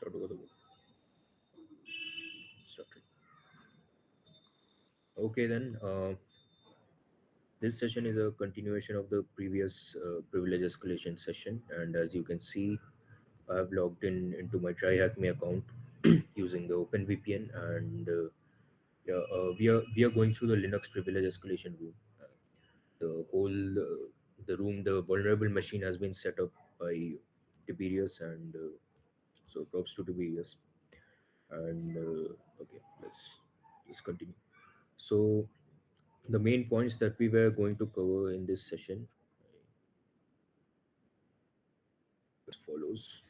Start over the book. Started. Okay, then. This session is a continuation of the previous privilege escalation session, and as you can see, I have logged in into my TryHackMe account using the OpenVPN, and yeah, we are going through the Linux privilege escalation room. The whole the room, the vulnerable machine has been set up by Tiberius, and so props to Tiberius. And okay, let's continue. So the main points that we were going to cover in this session as follows.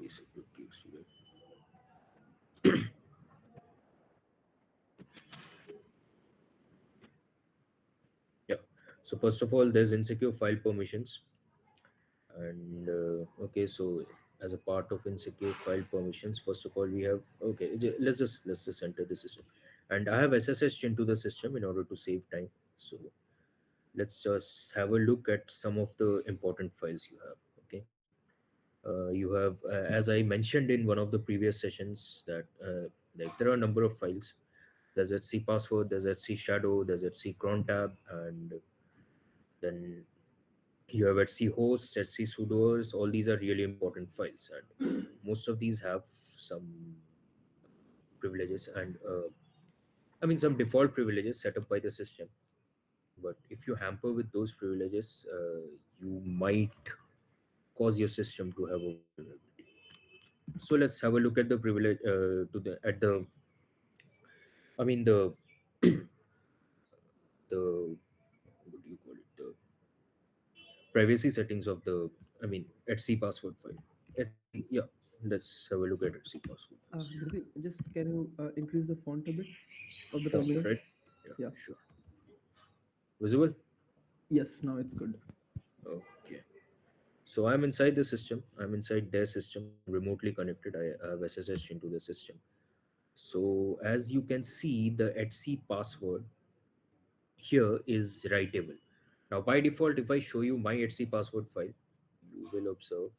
Basic root student. Yeah. So first of all, there's insecure file permissions, and okay. So as a part of insecure file permissions, first of all, we have okay. Let's just enter the system, and I have SSH into the system in order to save time. So let's just have a look at some of the important files you have. Okay. You have, as I mentioned in one of the previous sessions, that like there are a number of files. There's etc password, there's etc shadow, there's etc crontab, and then you have etc hosts, etc sudoers. All these are really important files, and most of these have some privileges and I mean some default privileges set up by the system. But if you hamper with those privileges, you might cause your system to have a vulnerability. So let's have a look at the privilege to the at the I mean the what do you call it, the privacy settings of the etc password file. Etc, yeah, let's have a look at etc password first. Dhritin, just can you increase the font a bit of the Font, terminal? right? Yeah, Yeah. sure. Visible? Yes, now it's good. Okay. So I'm inside the system. I'm inside their system. I'm remotely connected. I have SSH into the system. So as you can see, the etc password here is writable. Now by default, if I show you my etc password file, you will observe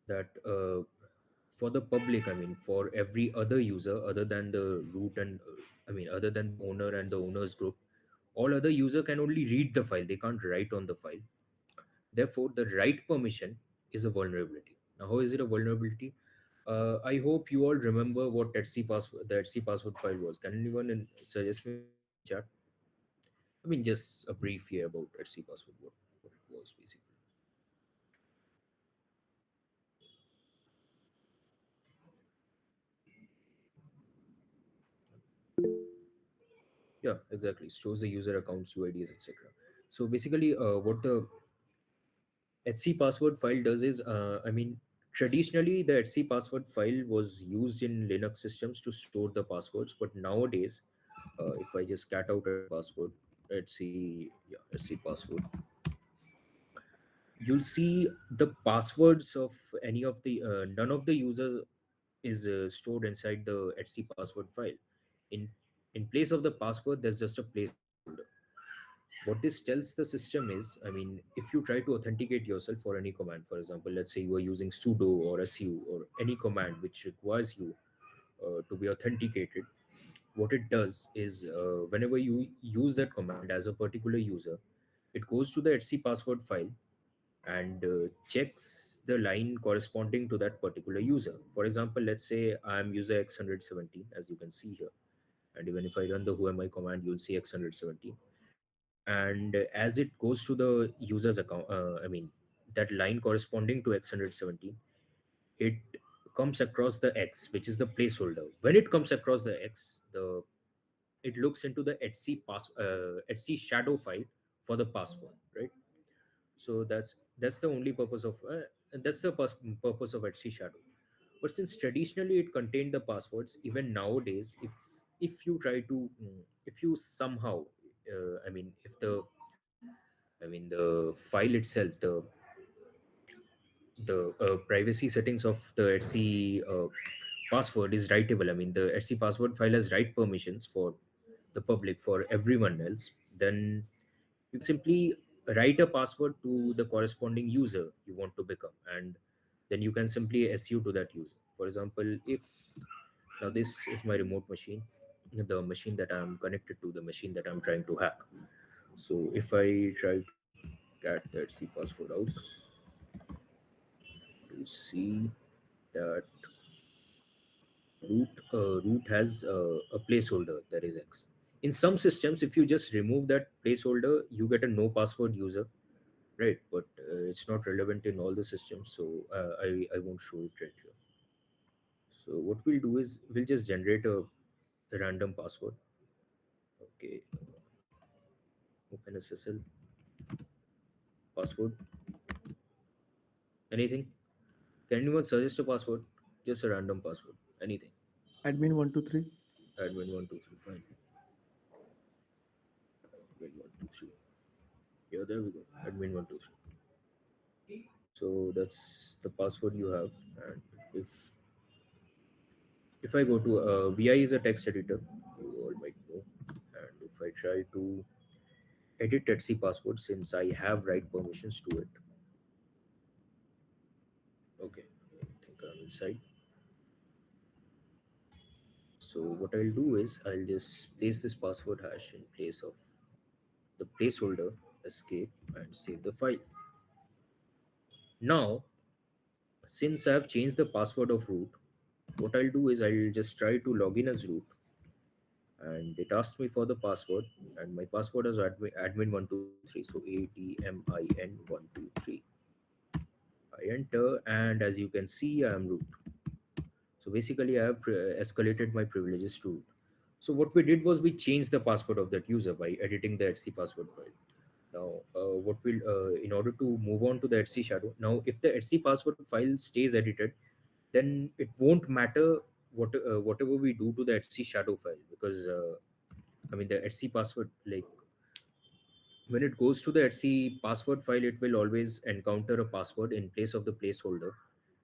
that for the public, for every other user other than the root and other than the owner and the owner's group, all other user can only read the file. They can't write on the file. Therefore, the write permission is a vulnerability. Now, how is it a vulnerability? I hope you all remember what the etc password file was. Can anyone suggest me in the chat? Just a brief here about etc password, what it was basically. Yeah, exactly. Stores the user accounts, UIDs, etc. So basically, what the etc password file does is, traditionally the etc password file was used in Linux systems to store the passwords, but nowadays, if I just cat out etc password, etc password, you'll see the passwords of any of the none of the users is stored inside the etc password file. In in place of the password, there's just a placeholder. What this tells the system is, if you try to authenticate yourself for any command, for example, let's say you are using sudo or su or any command which requires you to be authenticated, what it does is, whenever you use that command as a particular user, it goes to the etc password file and checks the line corresponding to that particular user. For example, let's say I'm user x117, as you can see here, and even if I run the who am I command, you'll see x117. And as it goes to the user's account, that line corresponding to x117, it comes across the x, which is the placeholder. When it comes across the x, the it looks into the etc shadow file for the password, right? So that's the only purpose of purpose of etc shadow. But since traditionally it contained the passwords, even nowadays, if you try to if you somehow if the file itself, the privacy settings of the etc password is writable. The etc password file has write permissions for the public for everyone else, then you can simply write a password to the corresponding user you want to become, and then you can simply SU to that user. For example, if now this is my remote machine, the machine that I'm connected to, the machine that I'm trying to hack. So if I try to get that C password out, you see that root has a placeholder that is X. In some systems, if you just remove that placeholder, you get a no password user, right? But it's not relevant in all the systems, so I won't show it right here. So what we'll do is we'll just generate a random password. Okay, open SSL password. Anything? Can anyone suggest a password? Just a random password. Anything. Admin 123. Admin 123. Fine. Admin 123. Yeah, there we go. Admin 123. So that's the password you have. And if I go to VI is a text editor, you all might know. And if I try to edit Etsy password, since I have write permissions to it. Okay, I think I'm inside. So what I'll do is I'll just place this password hash in place of the placeholder, escape, and save the file. Now, since I've changed the password of root, what I'll do is I'll just try to log in as root, and it asks me for the password, and my password is admin123, so ADMIN123. I enter, and as you can see, I am root. So basically, I have escalated my privileges to root. So what we did was we changed the password of that user by editing the Etsy password file. Now, what will in order to move on to the Etsy shadow. Now, if the Etsy password file stays edited, then it won't matter whatever we do to the Etsy shadow file, because I mean the Etsy password, like when it goes to the Etsy password file, it will always encounter a password in place of the placeholder,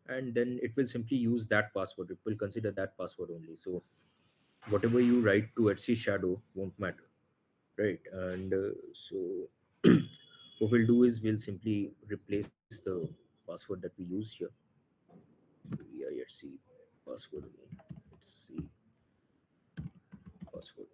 and then it will simply use that password. It will consider that password only. So whatever you write to Etsy shadow won't matter, right? And so what we'll do is we'll simply replace the password that we use here. Yeah, let's see password again. Let's see password.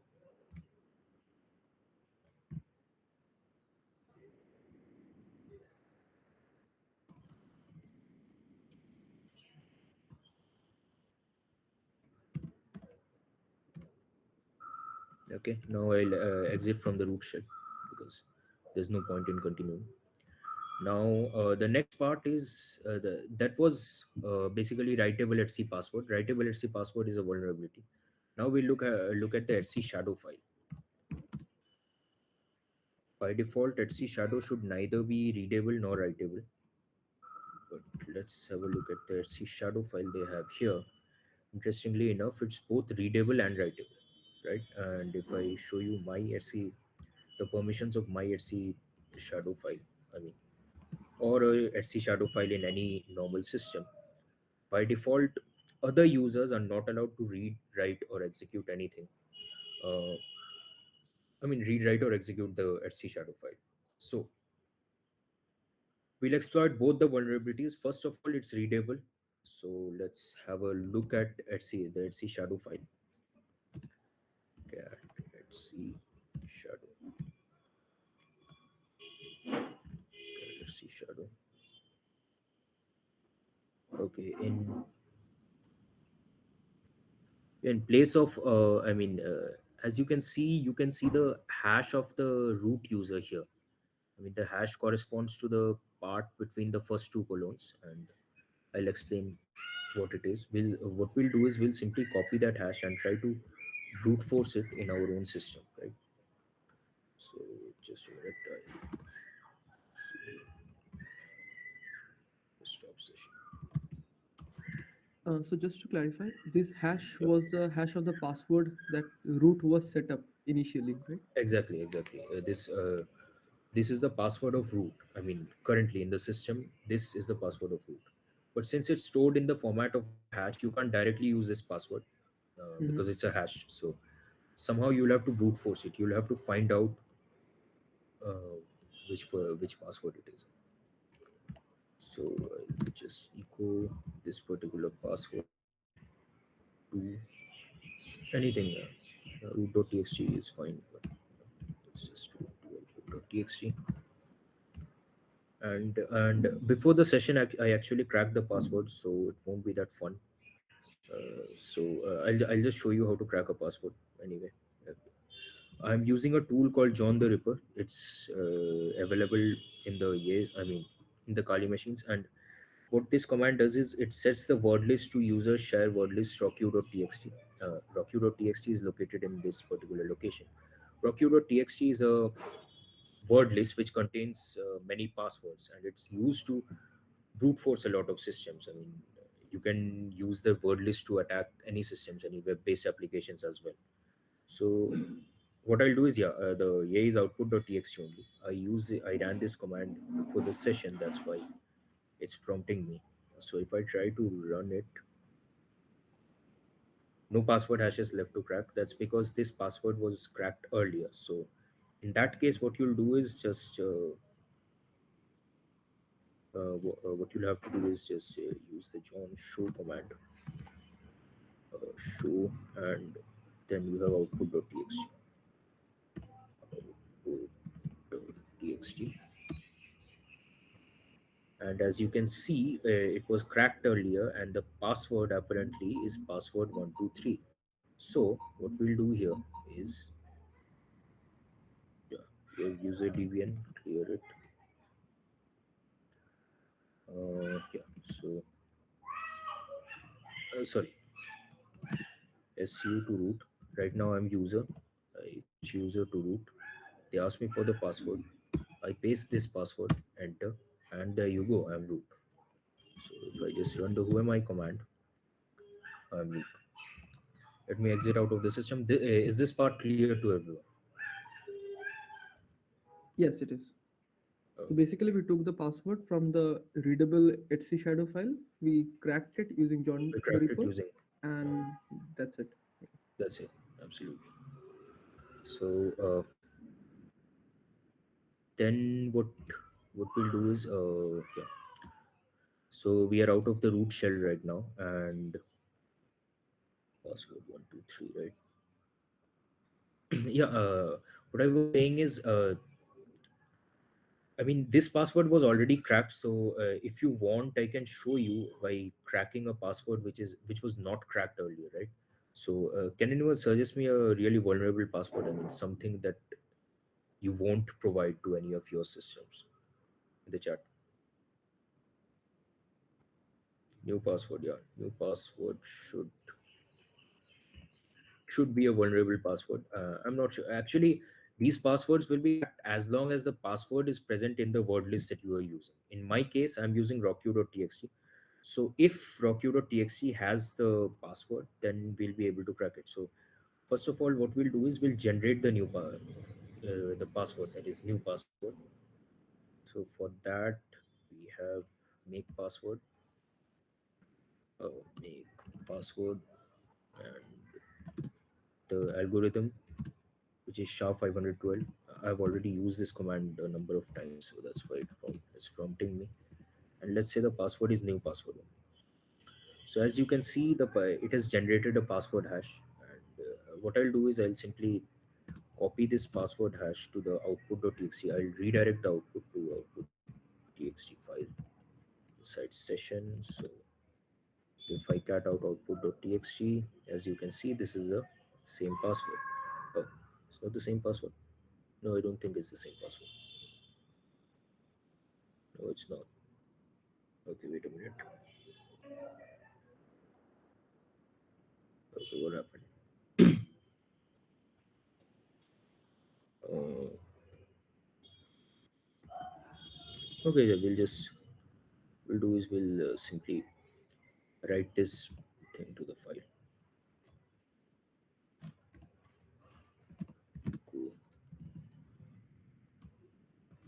Okay, now I'll exit from the root shell because there's no point in continuing. Now the next part is that was basically writable Etsy password. Writable Etsy password is a vulnerability. Now we look at the Etsy shadow file. By default, Etsy shadow should neither be readable nor writable. But let's have a look at the Etsy shadow file they have here. Interestingly enough, it's both readable and writable, right? And if I show you my Etsy, the permissions of my Etsy shadow file, I mean, or a Etsy shadow file in any normal system, by default, other users are not allowed to read, write, or execute anything. Uh, I mean, read, write, or execute the Etsy shadow file. So we'll exploit both the vulnerabilities. First of all, it's readable. So let's have a look at Etsy, the Etsy shadow file. Cat Etsy shadow. Etsy shadow. Okay, in place of as you can see the hash of the root user here. I mean, the hash corresponds to the part between the first two colons, and I'll explain what it is. What we'll do is we'll simply copy that hash and try to brute force it in our own system, right? So just a minute, I'll stop session. So just to clarify, this hash Yeah, was the hash of the password that root was set up initially, right? exactly. This is the password of root. I mean, currently in the system, this is the password of root. But since it's stored in the format of a hash, you can't directly use this password Mm-hmm. because it's a hash. So somehow you'll have to brute force it. You'll have to find out which password it is. So I'll just echo this particular password to anything. Root.txt is fine, but let's just do root.txt. And before the session, I actually cracked the password, so it won't be that fun. I'll just show you how to crack a password anyway. Uh, I'm using a tool called John the Ripper. It's available in the yes, I mean, in the Kali machines. And what this command does is it sets the word list to user share word list rock.txt. Rock.txt is located in this particular location. Rock.txt is a word list which contains many passwords, and it's used to brute force a lot of systems. I mean, you can use the word list to attack any systems, any web-based applications as well. So what I'll do is, yeah, the A is output.txt only. I ran this command before the session. That's why it's prompting me. So if I try to run it, no password hashes left to crack. That's because this password was cracked earlier. So in that case, what you'll do is just what you'll have to do is just use the John show command, show, and then you have output.txt. Output.txt. And as you can see, it was cracked earlier, and the password apparently is password123. So what we'll do here is, yeah, your user debian, clear it. Yeah, so sorry, su to root. Right now I'm user. I switch user to root. They ask me for the password. I paste this password, enter, and there you go. I'm root. So if I just run the whoami command, I'm root. Let me exit out of the system. Is this part clear to everyone? Yes, it is. So Okay. basically, we took the password from the readable Etsy shadow file. We cracked it using John We the cracked it Ripper, using. and that's it. That's it. Absolutely. So then what we'll do is, yeah. So we are out of the root shell right now, and password 123, right? Yeah. What I was saying is, I mean, this password was already cracked. So if you want, I can show you by cracking a password which was not cracked earlier, right? So can anyone suggest me a really vulnerable password? I mean, something that you won't provide to any of your systems in the chat. New password, yeah. New password should be a vulnerable password. I'm not sure. Actually, these passwords will be cracked as long as the password is present in the word list that you are using. In my case, I'm using rockq.txt. So if rockq.txt has the password, then we'll be able to crack it. So first of all, what we'll do is we'll generate the password, that is new password. So for that, we have make password, make password, and the algorithm, which is SHA-512. I've already used this command a number of times, so that's why it's prompting me. And let's say the password is new password. So as you can see, it has generated a password hash. And what I'll do is I'll simply copy this password hash to the output.txt. I'll redirect the output to output.txt file inside session. So if I cat out output.txt, as you can see, this is the same password. Oh, it's not the same password. No, I don't think it's the same password. No, it's not. Okay, wait a minute. Okay, what happened? Uh, okay, yeah, we'll do is we'll simply write this thing to the file. Go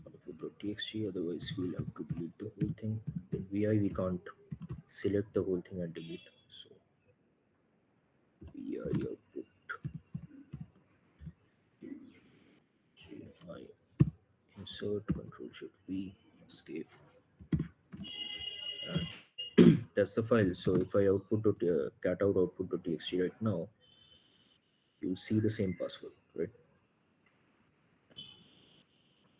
output.txt. Otherwise, we'll have to delete the whole thing. In VI, we can't select the whole thing and delete. So VI output. insert control shift V, escape, and that's the file. So if I output cat out output.txt right now, you'll see the same password, right?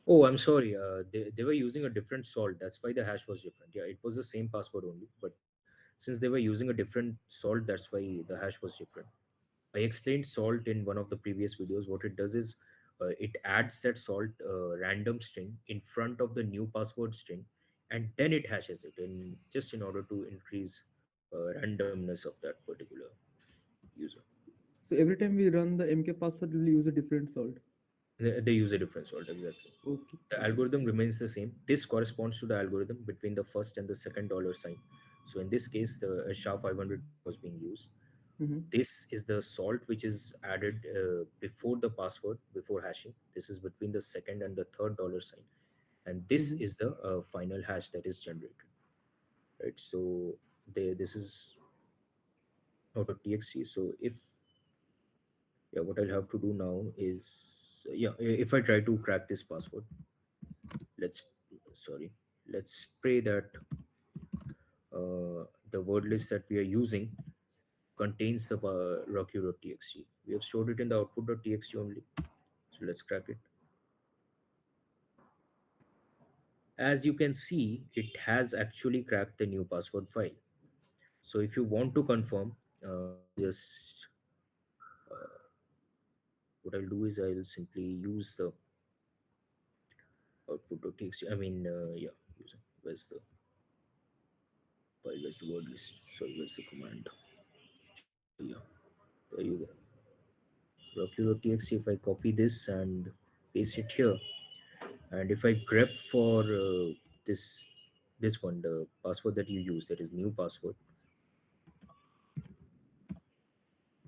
Oh, I'm sorry. They were using a different salt. That's why the hash was different. Yeah, it was the same password only, but since they were using a different salt, that's why the hash was different. I explained salt in one of the previous videos. What it does is it adds that salt random string in front of the new password string, and then it hashes it in just in order to increase randomness of that particular user. So every time we run the MK password, we'll use a different salt. They use a different salt exactly. Okay, The got it. algorithm remains the same. This corresponds to the algorithm between the first and the second dollar sign. So in this case, the SHA-500 was being used. Mm-hmm. This is the salt which is added before the password, before hashing. This is between the second and the third dollar sign. And this Mm-hmm. is the final hash that is generated, right? So this is out.txt. So if, yeah, what I'll have to do now is, yeah, if I try to crack this password, let's, sorry, let's pray that the word list that we are using contains the rocky.txt. We have stored it in the output.txt only. So let's crack it. As you can see, it has actually cracked the new password file. So if you want to confirm, just what I'll do is I'll simply use the output.txt. I mean, yeah, where's the file? Where's the word list? Sorry, where's the command? Yeah, there you go. Rocky.txt. If I copy this and paste it here, and if I grep for this this one, the password that you use, that is new password,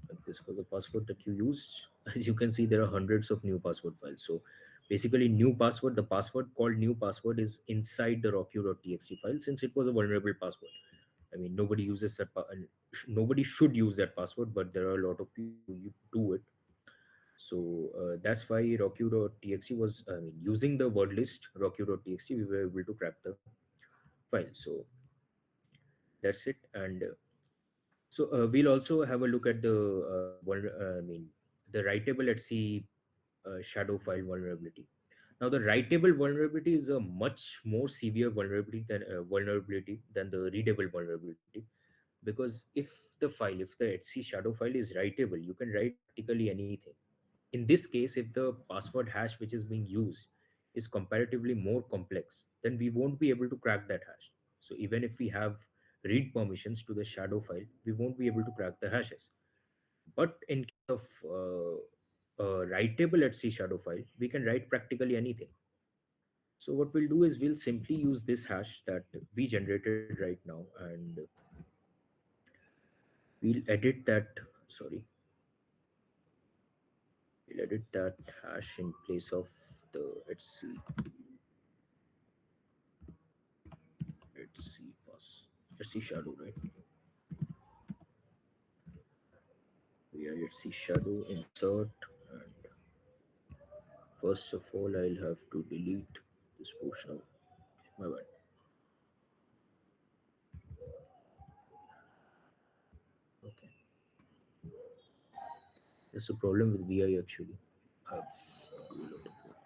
like this for the password that you used, as you can see there are hundreds of new password files. So basically new password, the password called new password is inside the rocky.txt file, since it was a vulnerable password. I mean, nobody uses that and nobody should use that password, but there are a lot of people who do it. So that's why rocky.txt was, I mean, using the word list rocky.txt, we were able to crack the file. So that's it. And we'll also have a look at the I mean, the writable at C shadow file vulnerability. Now, the writable vulnerability is a much more severe vulnerability than the readable vulnerability, because if the Etsy shadow file is writable, you can write practically anything. In this case, if the password hash which is being used is comparatively more complex, then we won't be able to crack that hash. So even if we have read permissions to the shadow file, we won't be able to crack the hashes. But in case of writable at C shadow file, we can write practically anything. So what we'll do is we'll simply use this hash that we generated right now, and we'll edit that. Sorry, we'll edit that hash in place of the let's see shadow, right? Yeah, let's see shadow insert, and first of all I'll have to delete this portion of my bad. Okay, there's a problem with vi actually. I've to do a lot of work.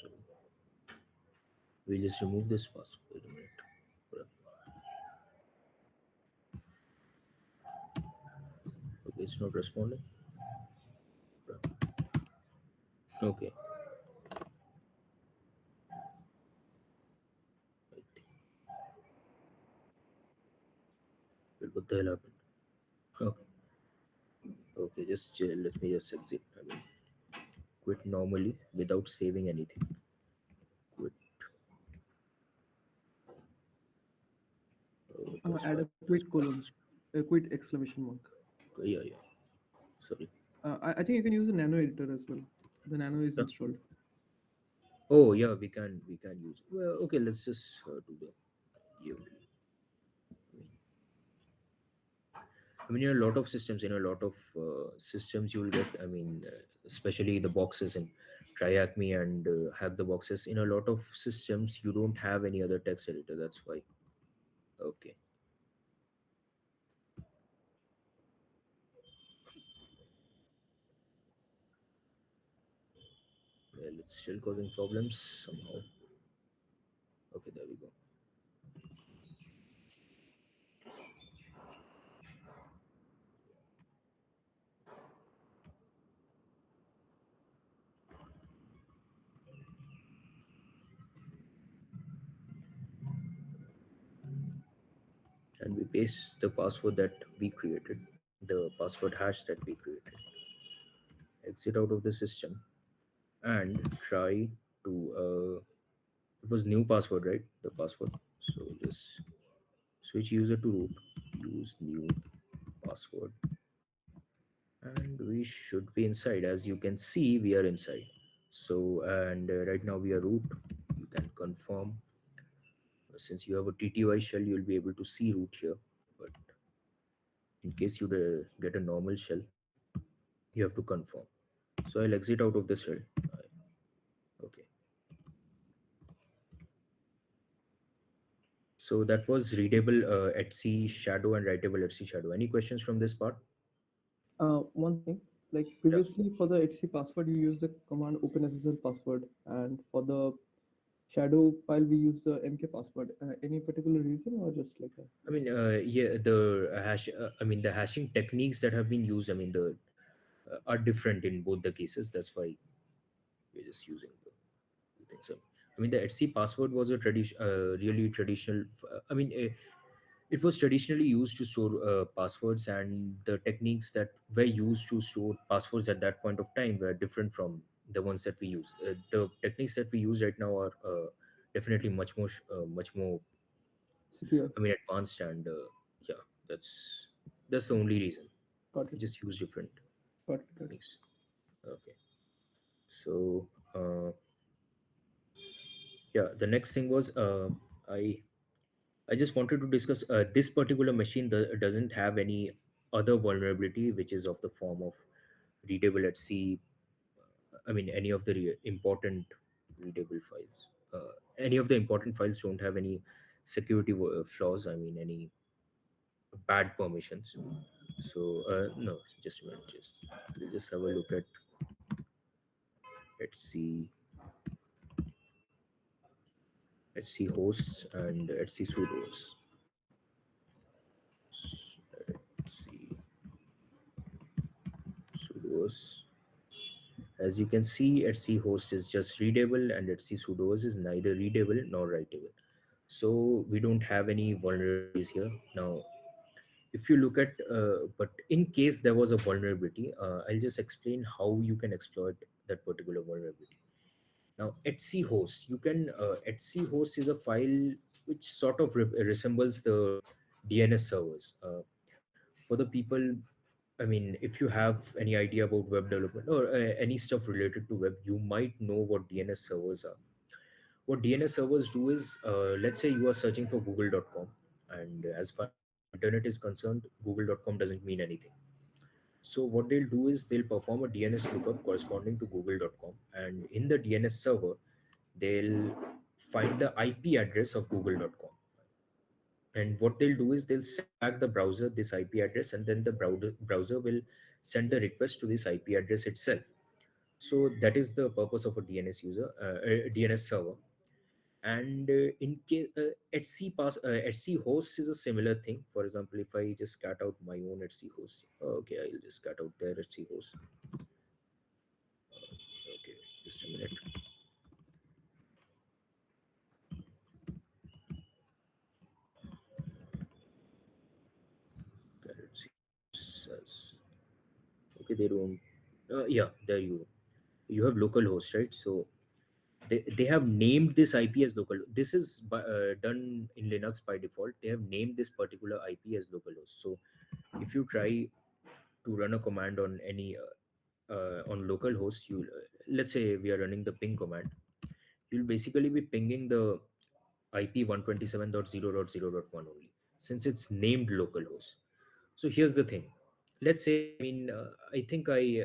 So we'll just remove this password. Wait a minute. Okay, it's not responding. Okay, wait. Wait, what the hell happened? Okay, okay, just let me just exit. I mean, quit normally without saving anything. Quit. It was Add fine. a quit colon, a quit exclamation mark. Yeah, yeah. Sorry. I think you can use the nano editor as well. The nano is Yeah. installed. Oh yeah, we can use. Well, okay. Let's just do the. Yeah. I mean, in a lot of systems, systems, you'll get. I mean, especially the boxes in TryAcme and Hack the Boxes. In a lot of systems, you don't have any other text editor. That's why. Okay, well, it's still causing problems somehow. Okay, there we go. And we paste the password that we created, the password hash that we created. Exit out of the system and try to. It was new password, right? The password. So just switch user to root. Use new password, and we should be inside. As you can see, we are inside. So and right now we are root. You can confirm. Since you have a TTY shell, you'll be able to see root here. But in case you get a normal shell, you have to confirm. So I'll exit out of the shell. Okay. So that was readable Etsy shadow and writable Etsy shadow. Any questions from this part? One thing, like Yeah. previously for the Etsy password, you use the command OpenSSL password, and for the shadow file, we use the MK password. Any particular reason, or just like that? Yeah, the hash. I mean, the hashing techniques that have been used. I mean, the are different in both the cases. That's why we're just using the things. I mean, the Etsy password was a really traditional. It was traditionally used to store passwords, and the techniques that were used to store passwords at that point of time were different from the ones that we use. The techniques that we use right now are definitely much more. Secure. I mean, advanced, and yeah, that's the only reason. Got We it. just use different Got it. Got it. techniques. Okay, so yeah, the next thing was I I just wanted to discuss this particular machine doesn't have any other vulnerability which is of the form of readable at C. I mean, any of the important readable files. Any of the important files don't have any security flaws. I mean, any bad permissions. So no, just a minute. We'll just have a look at Etsy, Etsy hosts and Etsy sudos. Etsy sudos. As you can see, Etsy host is just readable and Etsy sudos is neither readable nor writable. So we don't have any vulnerabilities here. Now, if you look at, but in case there was a vulnerability, I'll just explain how you can exploit that particular vulnerability. Now, Etsy host, Etsy host is a file which sort of resembles the DNS servers. For the people, I mean, if you have any idea about web development or any stuff related to web, you might know what DNS servers are. What DNS servers do is, let's say you are searching for google.com, and as far as the internet is concerned, google.com doesn't mean anything. So what they'll do is they'll perform a DNS lookup corresponding to google.com, and in the DNS server, they'll find the IP address of google.com. And what they'll do is they'll send back the browser this IP address, and then the browser will send the request to this IP address itself. So that is the purpose of a DNS server. And in case Etsy hosts is a similar thing. For example, if I just cat out my own Etsy host, okay, I'll just cat out their Etsy host. Okay, just a minute. Cat Etsy hosts okay, they don't. Yeah, there you have localhost, right? So they have named this IP as local. This is done in Linux by default. They have named this particular IP as localhost. So if you try to run a command on any on localhost, you let's say we are running the ping command. You'll basically be pinging the IP 127.0.0.1 only, since it's named localhost. So here's the thing. Let's say, I think I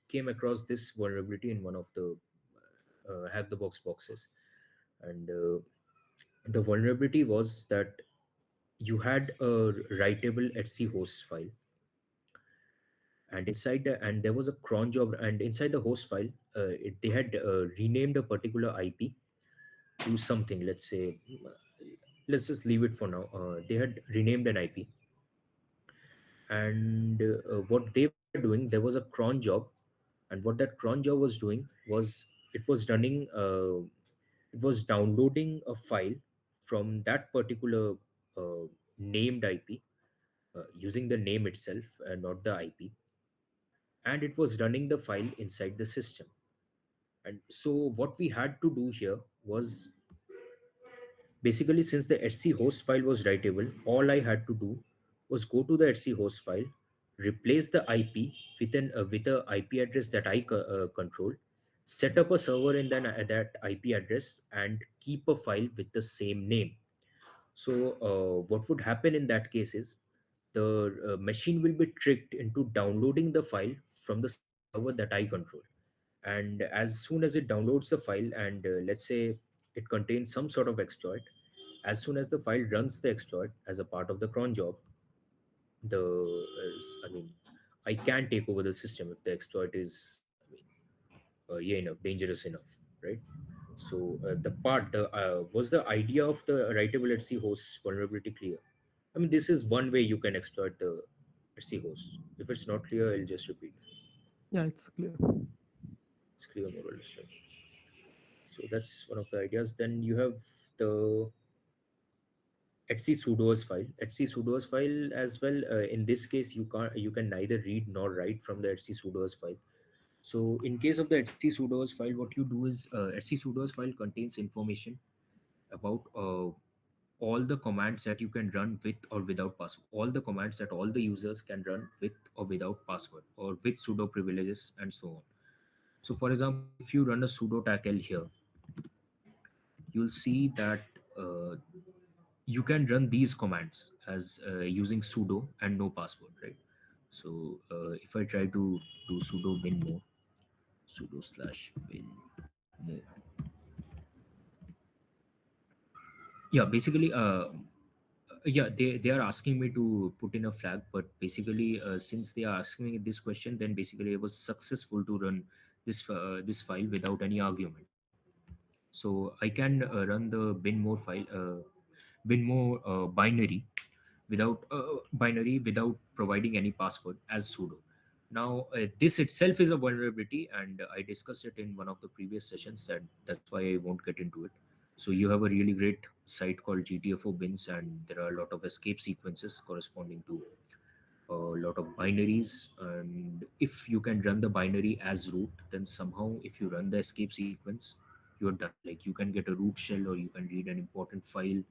came across this vulnerability in one of the hack the box boxes, and the vulnerability was that you had a writable Etsy host file, and and there was a cron job, and inside the host file, they had renamed a particular IP to something. Let's just leave it for now. They had renamed an IP, and what they were doing, there was a cron job, and what that cron job was doing was it was running it was downloading a file from that particular named IP, using the name itself, not the IP, and it was running the file inside the system. And so what we had to do here was, basically, since the Etsy host file was writable, all I had to do was go to the Etsy host file, replace the IP with a IP address that I control, set up a server in that IP address, and keep a file with the same name. So what would happen in that case is the machine will be tricked into downloading the file from the same server that I control. And as soon as it downloads the file, and let's say it contains some sort of exploit, as soon as the file runs the exploit as a part of the cron job, the I mean, I can take over the system if the exploit is, yeah, enough dangerous enough, right? So the was the idea of the writable Etsy host vulnerability clear? I mean, this is one way you can exploit the Etsy host. If it's not clear, I'll just repeat. Yeah, it's clear. It's clear, more or less, right? So that's one of the ideas. Then you have the Etsy sudoers file. Etsy sudoers file as well. In this case, you can neither read nor write from the Etsy sudoers file. So in case of the Etsy sudoers file, what you do is, Etsy sudoers file contains information about all the commands that you can run with or without password. All the commands that all the users can run with or without password, or with sudo privileges, and so on. So for example, if you run a sudo tackle here, you'll see that uh, you can run these commands as using sudo and no password, right? So if I try to do sudo bin more, sudo slash bin more, yeah, basically, yeah, they are asking me to put in a flag, but basically, since they are asking me this question, then basically I was successful to run this file without any argument. So I can run the bin more binary without providing any password as sudo. Now this itself is a vulnerability, and I discussed it in one of the previous sessions, and that's why I won't get into it. So you have a really great site called GTFO bins, and there are a lot of escape sequences corresponding to a lot of binaries. And if you can run the binary as root, then somehow if you run the escape sequence, you're done. Like, you can get a root shell, or you can read an important file.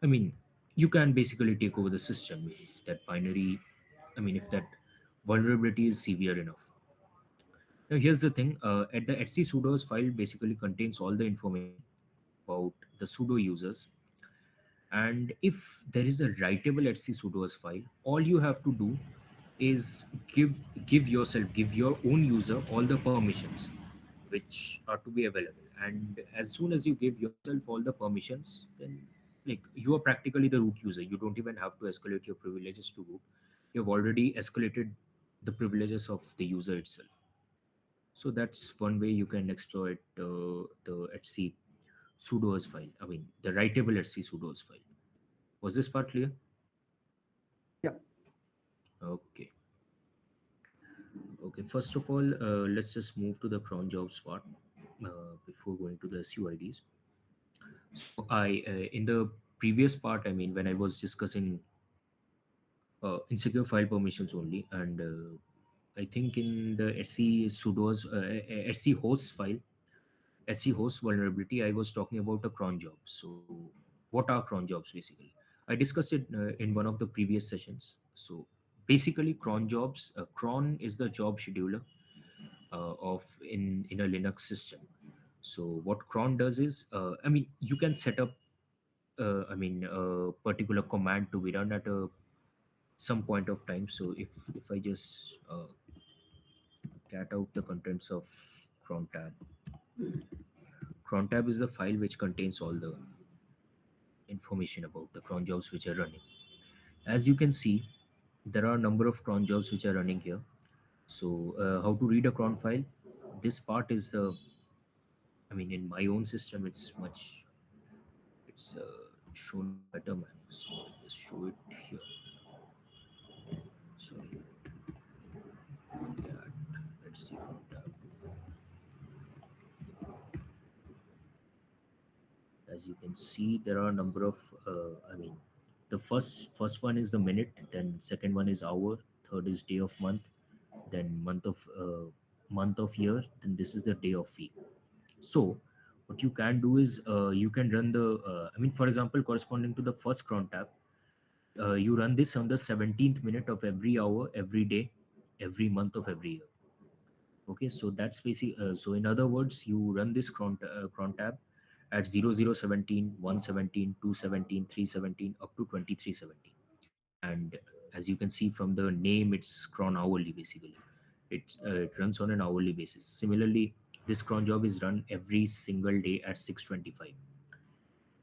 I mean, you can basically take over the system if that binary, if that vulnerability is severe enough. Now, here's the thing: at the Etsy sudoers file basically contains all the information about the sudo users, and if there is a writable Etsy sudoers file, all you have to do is give your own user all the permissions which are to be available. And as soon as you give yourself all the permissions, then, like, you are practically the root user. You don't even have to escalate your privileges to root. You've already escalated the privileges of the user itself. So that's one way you can exploit the Etsy sudoers file. The writable Etsy sudoers file. Was this part clear? Yeah. Okay. Okay. First of all, let's just move to the cron jobs part before going to the SUIDs. So in the previous part, when I was discussing insecure file permissions only, and I think in the SC host file, SC host vulnerability, I was talking about a cron job. So what are cron jobs basically? I discussed it in one of the previous sessions. So basically, cron is the job scheduler of in a Linux system. So what cron does is, you can set up a particular command to be run at a some point of time. So if I just cat out the contents of Crontab. Crontab is the file which contains all the information about the cron jobs which are running. As you can see, there are a number of cron jobs which are running here. So how to read a cron file? This part is the, I mean, in my own system, it's shown in a better manner. So I'll just show it here. Sorry, cat. Let's see cron tab. As you can see, there are a number of I mean, the first one is the minute, then second one is hour, third is day of month, then month of year, then this is the day of week. So what you can do is you can run the I mean, for example, corresponding to the first cron tab, you run this on the 17th minute of every hour, every day, every month of every year. Okay, so that's basic. So in other words, you run this cron tab at 0017, 117, 217, 317, up to 2317. And as you can see from the name, it's cron hourly basically. It runs on an hourly basis. Similarly, this cron job is run every single day at 6:25.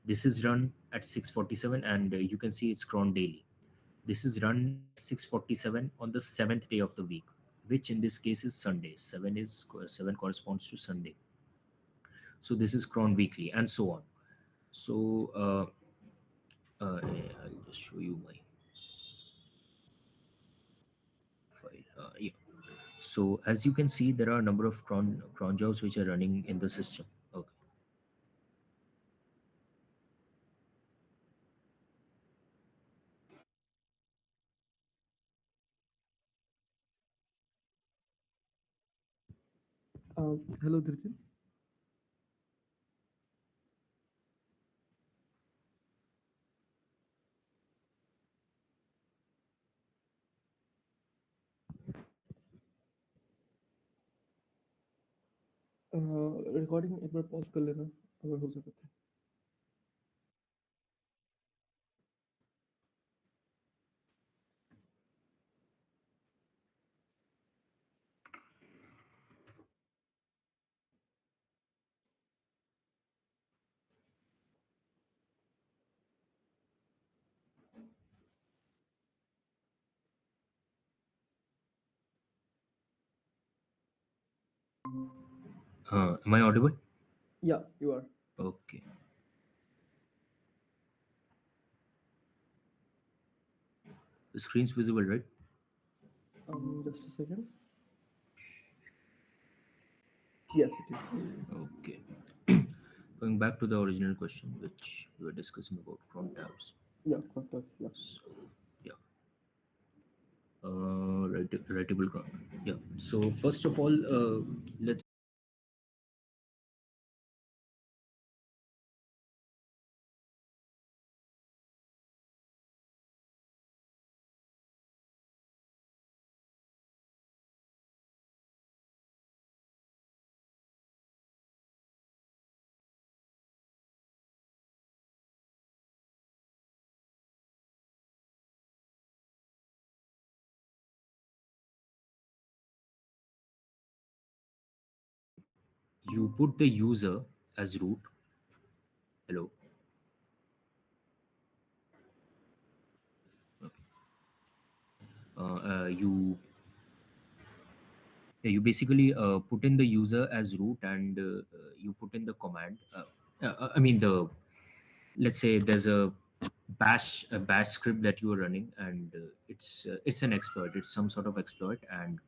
This is run at 6:47, and you can see it's cron daily. This is run at 6:47 on the seventh day of the week, which in this case is Sunday. Seven corresponds to Sunday. So this is cron weekly, and so on. So I'll just show you my file. Yeah. So as you can see, there are a number of cron jobs which are running in the system. Okay. Hello, Dhritin. Recording एक बार pause कर लेना अगर हो सके तो. Am I audible? Yeah, you are. Okay. The screen's visible, right? Just a second. Yes, it is. Okay. Going back to the original question, which we were discussing about cron tabs. Yeah, contacts. Yeah. So, yeah. Writable cron. Yeah. So first of all, let's you put the user as root. Hello. You Yeah, you basically put in the user as root, and you put in the command. I mean, let's say there's a bash script that you are running, and it's an exploit. It's some sort of exploit, and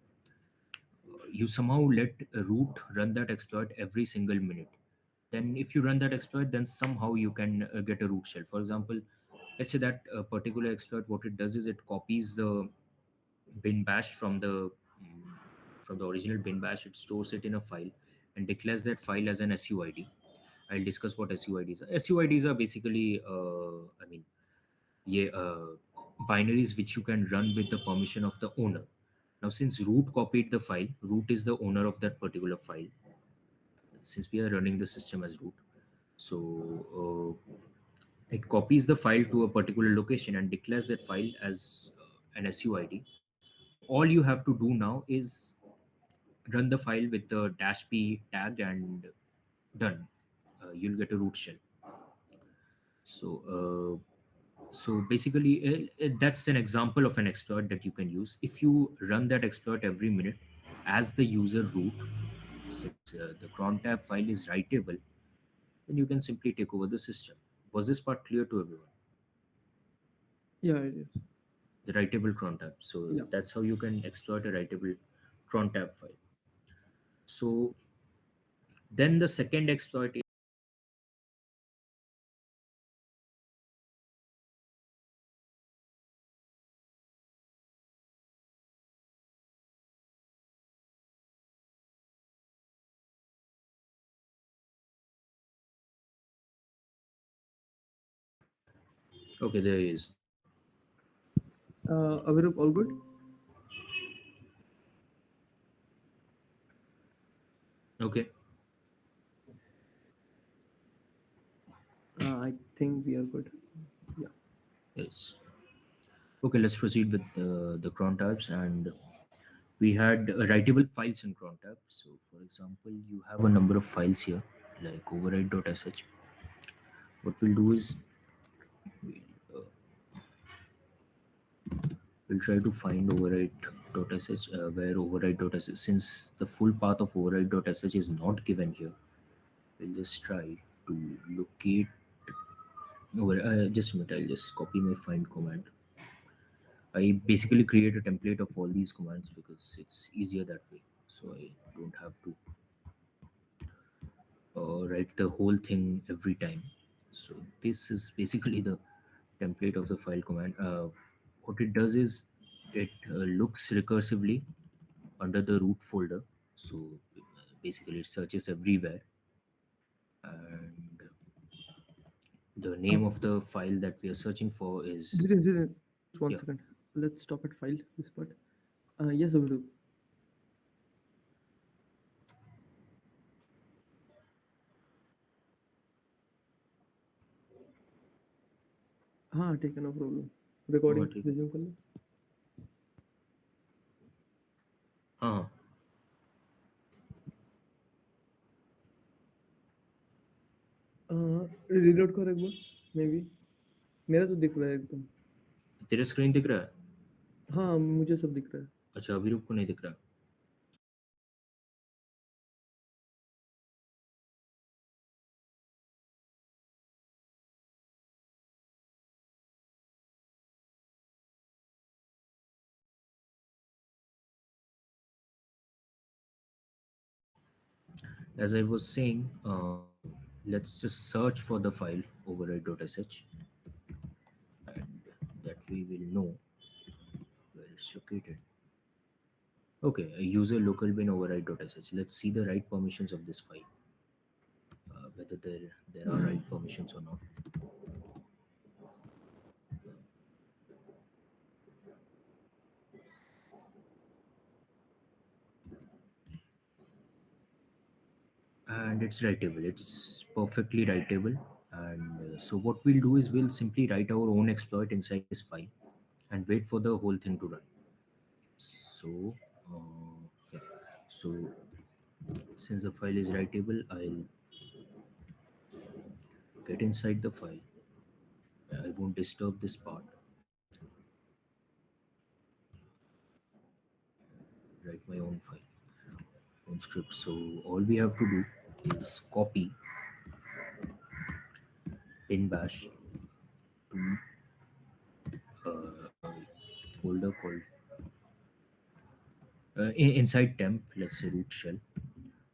you somehow let root run that exploit every single minute. Then if you run that exploit, then somehow you can get a root shell. For example, let's say that particular exploit, what it does is it copies the bin bash from the original bin bash. It stores it in a file and declares that file as an SUID. I'll discuss what SUIDs are. SUIDs are basically I mean, yeah, binaries which you can run with the permission of the owner. Now since root copied the file, root is the owner of that particular file, since we are running the system as root. So it copies the file to a particular location and declares that file as an SUID. So all you have to do now is run the file with the dash p tag and done. You'll get a root shell. So basically, that's an example of an exploit that you can use. If you run that exploit every minute as the user root, since the crontab file is writable, then you can simply take over the system. Was this part clear to everyone? Yeah, it is. The writable crontab. So Yeah. that's how you can exploit a writable crontab file. So then the second exploit. Okay, there he is. Avirup, all good? Okay. I think we are good. Yeah. Yes. Okay, let's proceed with the cron tabs. And we had writable files in cron tab. So for example, you have a number of files here like override.sh. What we'll do is we'll try to find override.sh, where override.sh, since the full path of override.sh is not given here, we'll just try to locate over. Just a minute, I'll just copy my find command. I basically create a template of all these commands because it's easier that way. So I don't have to write the whole thing every time. So this is basically the template of the file command. What it does is it looks recursively under the root folder. So basically it searches everywhere, and the Uh, name of the file that we are searching for is, Dhritin, just one yeah. second. Let's stop at file, this part. Yes, Avirup. हाँ ठीक है, no problem. हाँ recording ठीक है. Resume कर लो. हाँ हाँ. Reload कर एक बार, मे बी. मेरा तो दिख रहा है एकदम. तेरा स्क्रीन दिख रहा है? हाँ, मुझे सब दिख रहा है. अच्छा, अभिरूप को नहीं दिख रहा. As I was saying, let's just search for the file override.sh, and that we will know where it's located. Okay, a user local bin override.sh. Let's see the right permissions of this file, whether there are right permissions or not. And it's writable. It's perfectly writable. And so what we'll do is we'll simply write our own exploit inside this file and wait for the whole thing to run. So, yeah. So since the file is writable, I'll get inside the file. I won't disturb this part. Write my own file, own script. So all we have to do is copy in bash to a folder called inside temp. Let's say root shell.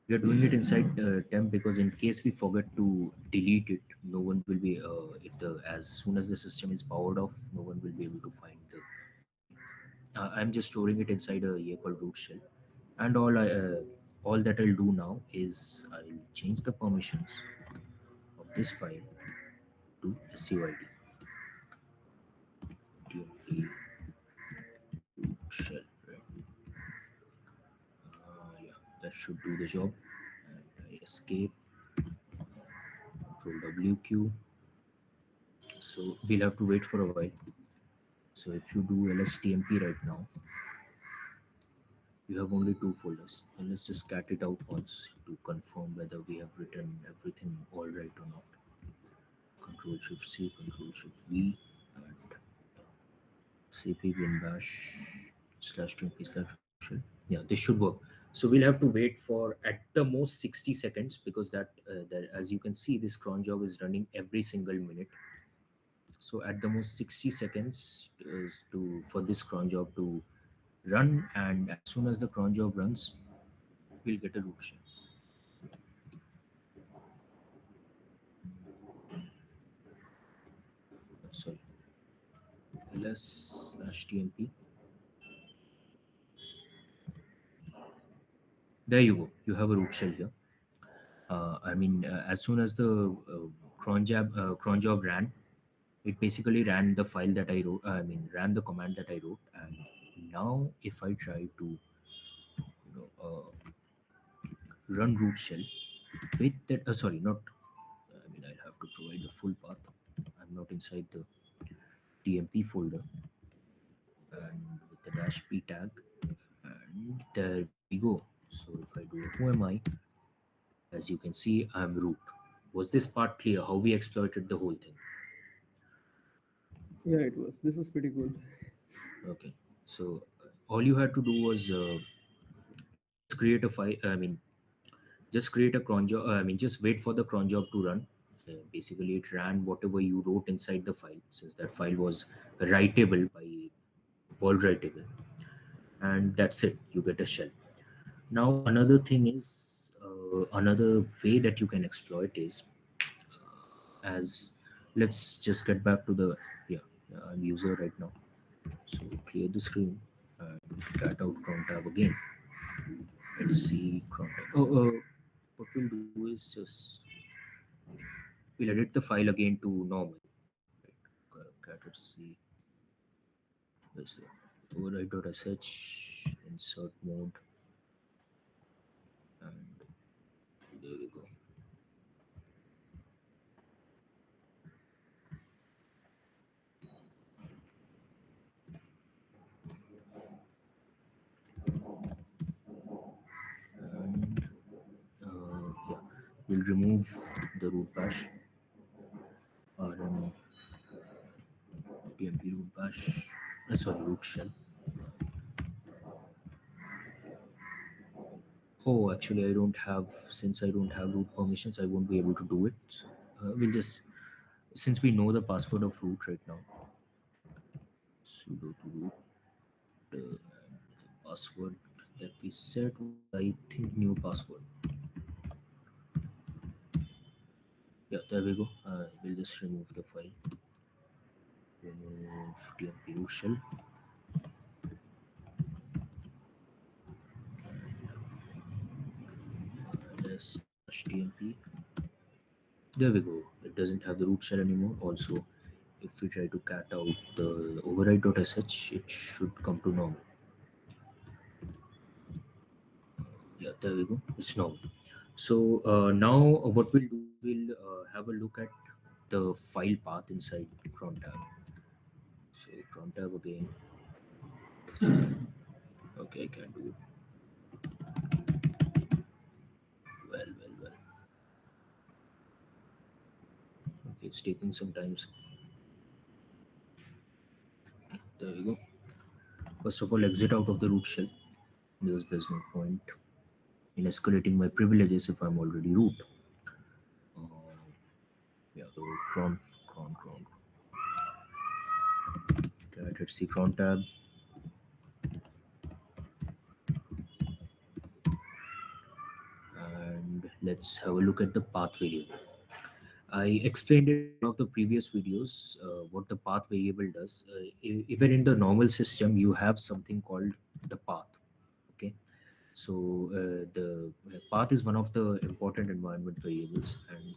We are doing it inside temp because in case we forget to delete it, no one will be if the as soon as the system is powered off, no one will be able to find the file. I'm just storing it inside a EA called root shell, and all that I'll do now is I'll change the permissions of this file to SUID tmp root shell. Right? Yeah, that should do the job. And I escape, control WQ. So we'll have to wait for a while. So if you do lstmp right now, you have only two folders. And let's just cat it out once to confirm whether we have written everything all right or not. Control Shift C, Control Shift V, and cp bin bash slash tmp slash root shell. Yeah, this should work. So we'll have to wait for at the most 60 seconds, because that as you can see, this cron job is running every single minute. So at the most 60 seconds is to for this cron job to run, and as soon as the cron job runs, we'll get a root shell. Sorry, ls slash tmp. There you go. You have a root shell here. As soon as the cron job ran, it basically ran the file that I wrote. Ran the command that I wrote. And now, if I try to run root shell with that, sorry, not. I'll have to provide the full path. I'm not inside the tmp folder, and with the dash p tag, and there we go. So if I do a who am I, as you can see, I'm root. Was this part clear? How we exploited the whole thing? Yeah, it was. This was pretty cool. Okay. So all you had to do was just create a file. Just create a cron job. Just wait for the cron job to run. Basically, it ran whatever you wrote inside the file, since that file was writable by world writable, and that's it. You get a shell. Now, another thing is another way that you can exploit is as let's just get back to the yeah, I'm user right now. So clear the screen and cat out cron tab again. Let's see cron tab. What we'll do is just we'll edit the file again to normal. Right. Cat C. Let's see. Override.sh insert mode, and there we go. And yeah, we'll remove the root bash rm tmp root bash. Sorry, root shell. Oh, actually, I don't have, since I don't have root permissions, I won't be able to do it. We'll just, since we know the password of root right now, sudo to root, and the password that we set was, I think, new password. Yeah, there we go. We'll just remove the file, remove tmp root shell, ls slash tmp. There we go. It doesn't have the root shell anymore. Also, if we try to cat out the override.sh, it should come to normal. Yeah, there we go. It's normal. So now what we'll do is we'll have a look at the file path inside Crontab. So Crontab again. Okay, I can do it. Well. Okay, it's taking some time. There we go. First of all, exit out of the root shell, because there's no point in escalating my privileges if I'm already root. Uh, yeah, so Cron. Okay, let's see Crontab. And let's have a look at the path variable. I explained it in one of the previous videos what the path variable does. Even in the normal system, you have something called the path. Okay, so the path is one of the important environment variables, and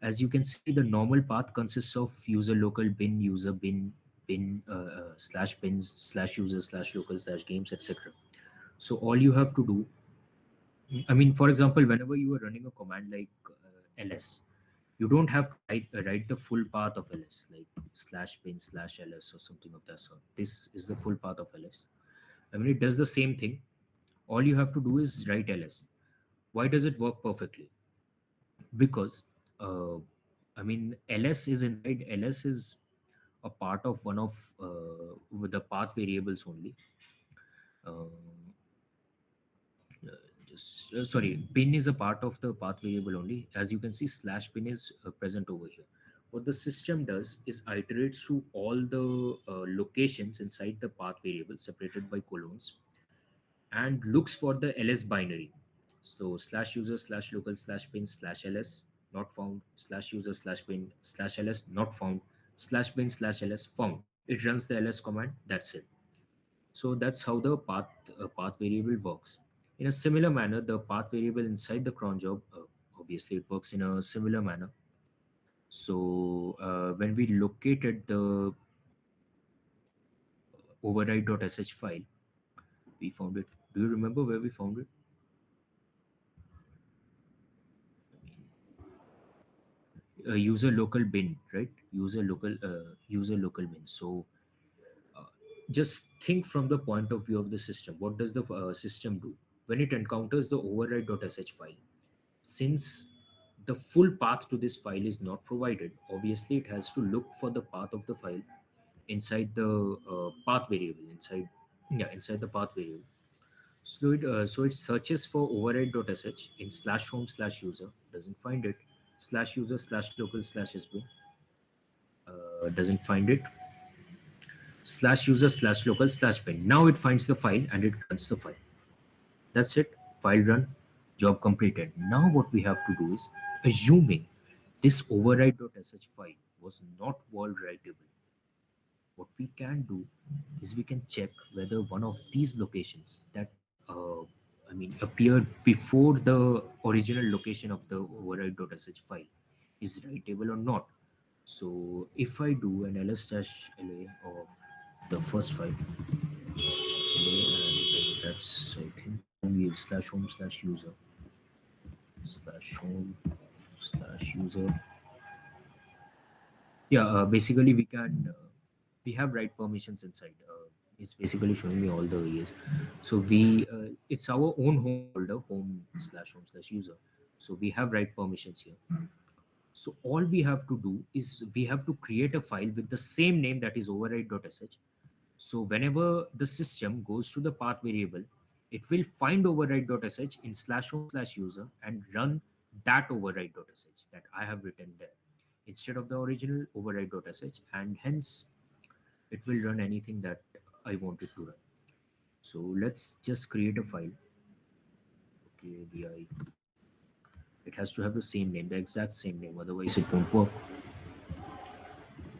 as you can see, the normal path consists of user local bin, user bin, bin slash bins slash user slash local slash games, etc. So all you have to do, for example, whenever you are running a command like ls, You don't have to write the full path of ls, like slash bin slash ls or something of that sort. This is the full path of ls. I mean, it does the same thing. All you have to do is write ls. Why does it work perfectly? Because uh, I mean, ls is inside, ls is a part of one of with the path variables only. uh, just sorry, bin is a part of the path variable only. As you can see, slash bin is present over here. What the system does is iterates through all the locations inside the path variable separated by colons, and looks for the ls binary. So slash user slash local slash bin slash ls not found, slash user slash bin slash ls not found, slash bin slash ls found. It runs the ls command. That's it. So that's how the path variable works. In a similar manner, the path variable inside the cron job, obviously, it works in a similar manner. So when we located the override.sh file, we found it. Do you remember where we found it? User local bin, right? User local bin. So uh, just think from the point of view of the system. What does the system do when it encounters the override.sh file? Since the full path to this file is not provided, obviously it has to look for the path of the file inside the path variable, inside the path variable. So it searches for override.sh in slash home slash user, doesn't find it. Slash user slash local slash sb, doesn't find it. Slash user slash local slash bin. Now it finds the file and it runs the file. That's it. File run, job completed. Now what we have to do is, assuming this override.sh file was not wall writable, what we can do is we can check whether one of these locations that appeared before the original location of the override.sh file is writable or not. So if I do an ls-la of the first file, and that's I think home slash user slash home slash user. Yeah, basically we have write permissions inside. It's basically showing me all the years. So it's our own home folder, home slash user. So we have write permissions here. So all we have to do is we have to create a file with the same name, that is override.sh. So whenever the system goes to the path variable, it will find override.sh in slash home slash user and run that override.sh that I have written there instead of the original override.sh, and hence it will run anything that I want it to run. So let's just create a file. Okay, it has to have the same name, the exact same name, otherwise it won't work.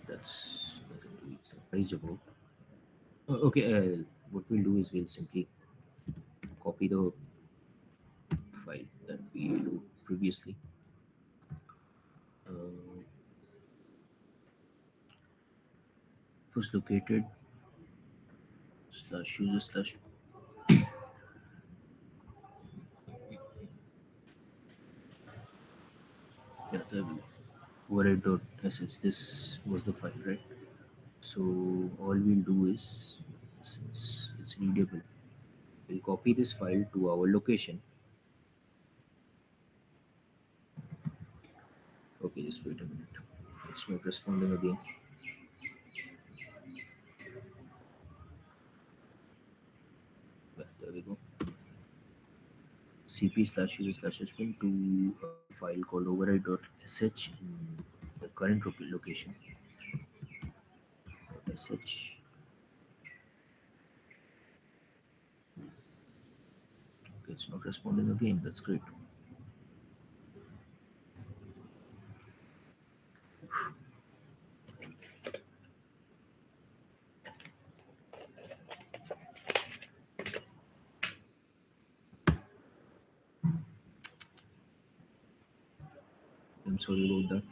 That's nothing to be surprised about. Okay, what we'll do is we'll simply copy the file that we do previously. Uh, First located slash user slash, yeah, there we go. Override.sh. This was the file, right? So all we'll do is, since it's readable, we'll copy this file to our location. Okay, just wait a minute. It's not responding again. Well, there we go. cp slash user slash hn to a file called override.sh in the current location. Sh. Okay, it's not responding again. That's great. I'm sorry about that.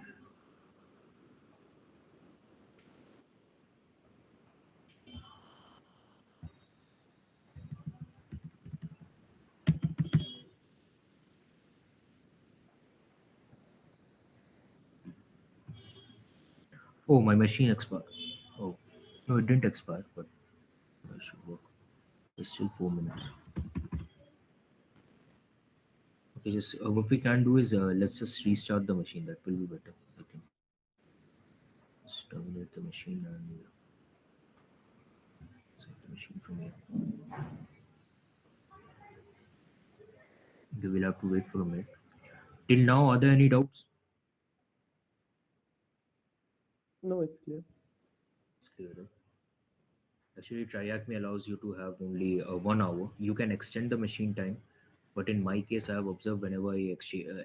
Oh, my machine expired. Oh, no, it didn't expire, but it should work. There's still 4 minutes. Okay, just what we can do is let's just restart the machine. That will be better, I think. Just terminate the machine and set the machine from here. We will have to wait for a minute. Till now, are there any doubts? No, it's clear. It's clear, right? Actually, TryAcme allows you to have only 1 hour. You can extend the machine time, but in my case, I have observed whenever I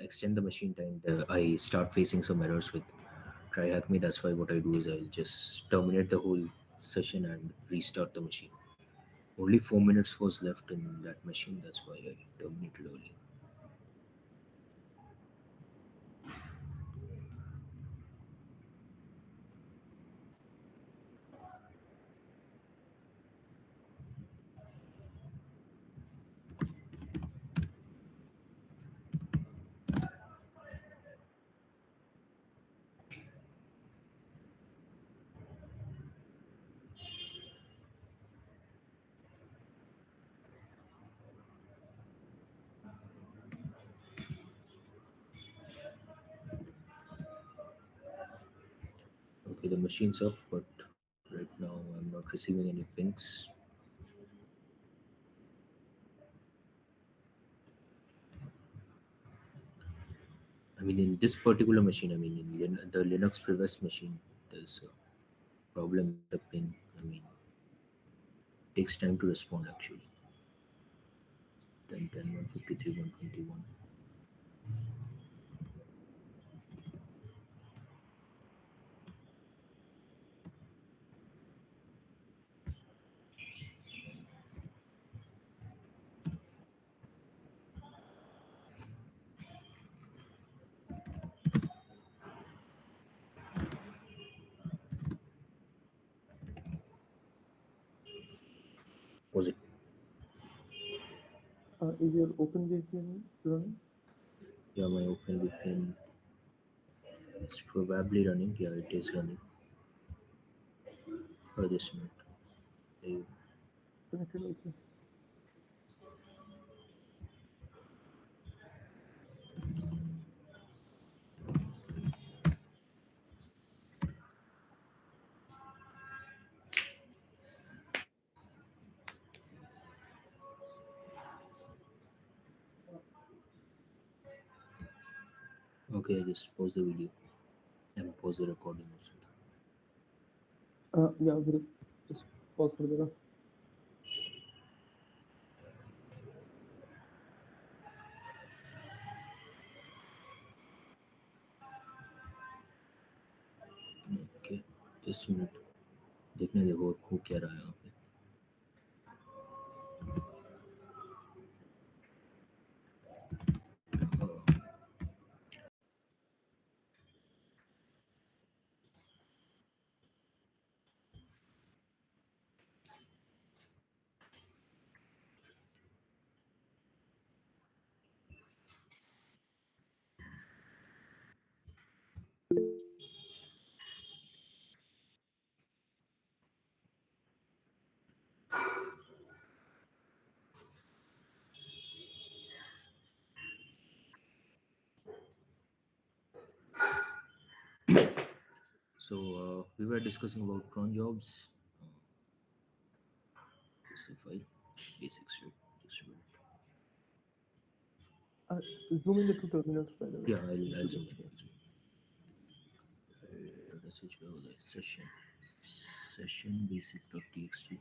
extend the machine time, I start facing some errors with TryAcme. That's why what I do is I'll just terminate the whole session and restart the machine. Only 4 minutes was left in that machine. That's why I terminated early. Okay, the machine's up, but right now I'm not receiving any pings. I mean, in this particular machine, I mean, in the Linux Prevest machine, there's a problem with the ping. I mean, it takes time to respond actually. 10, 10, 153, 121. Was it? Is your OpenVPN running? Yeah, my OpenVPN is probably running. Yeah, it is running. Oh, just a minute. I- Connected also. Okay, I just pause the video and pause the recording also. Yeah, we'll just pause for the. Okay, just a minute. देखने दे वो हो क्या रहा है यहाँ पे. So we were discussing about cron jobs. This is the file, basics, right? Just a minute. Uh, Zoom in the two terminals, by the way. Yeah, I'll To the, zoom in. yeah. I'll zoom in. Data switch where was I? Session basic.txt.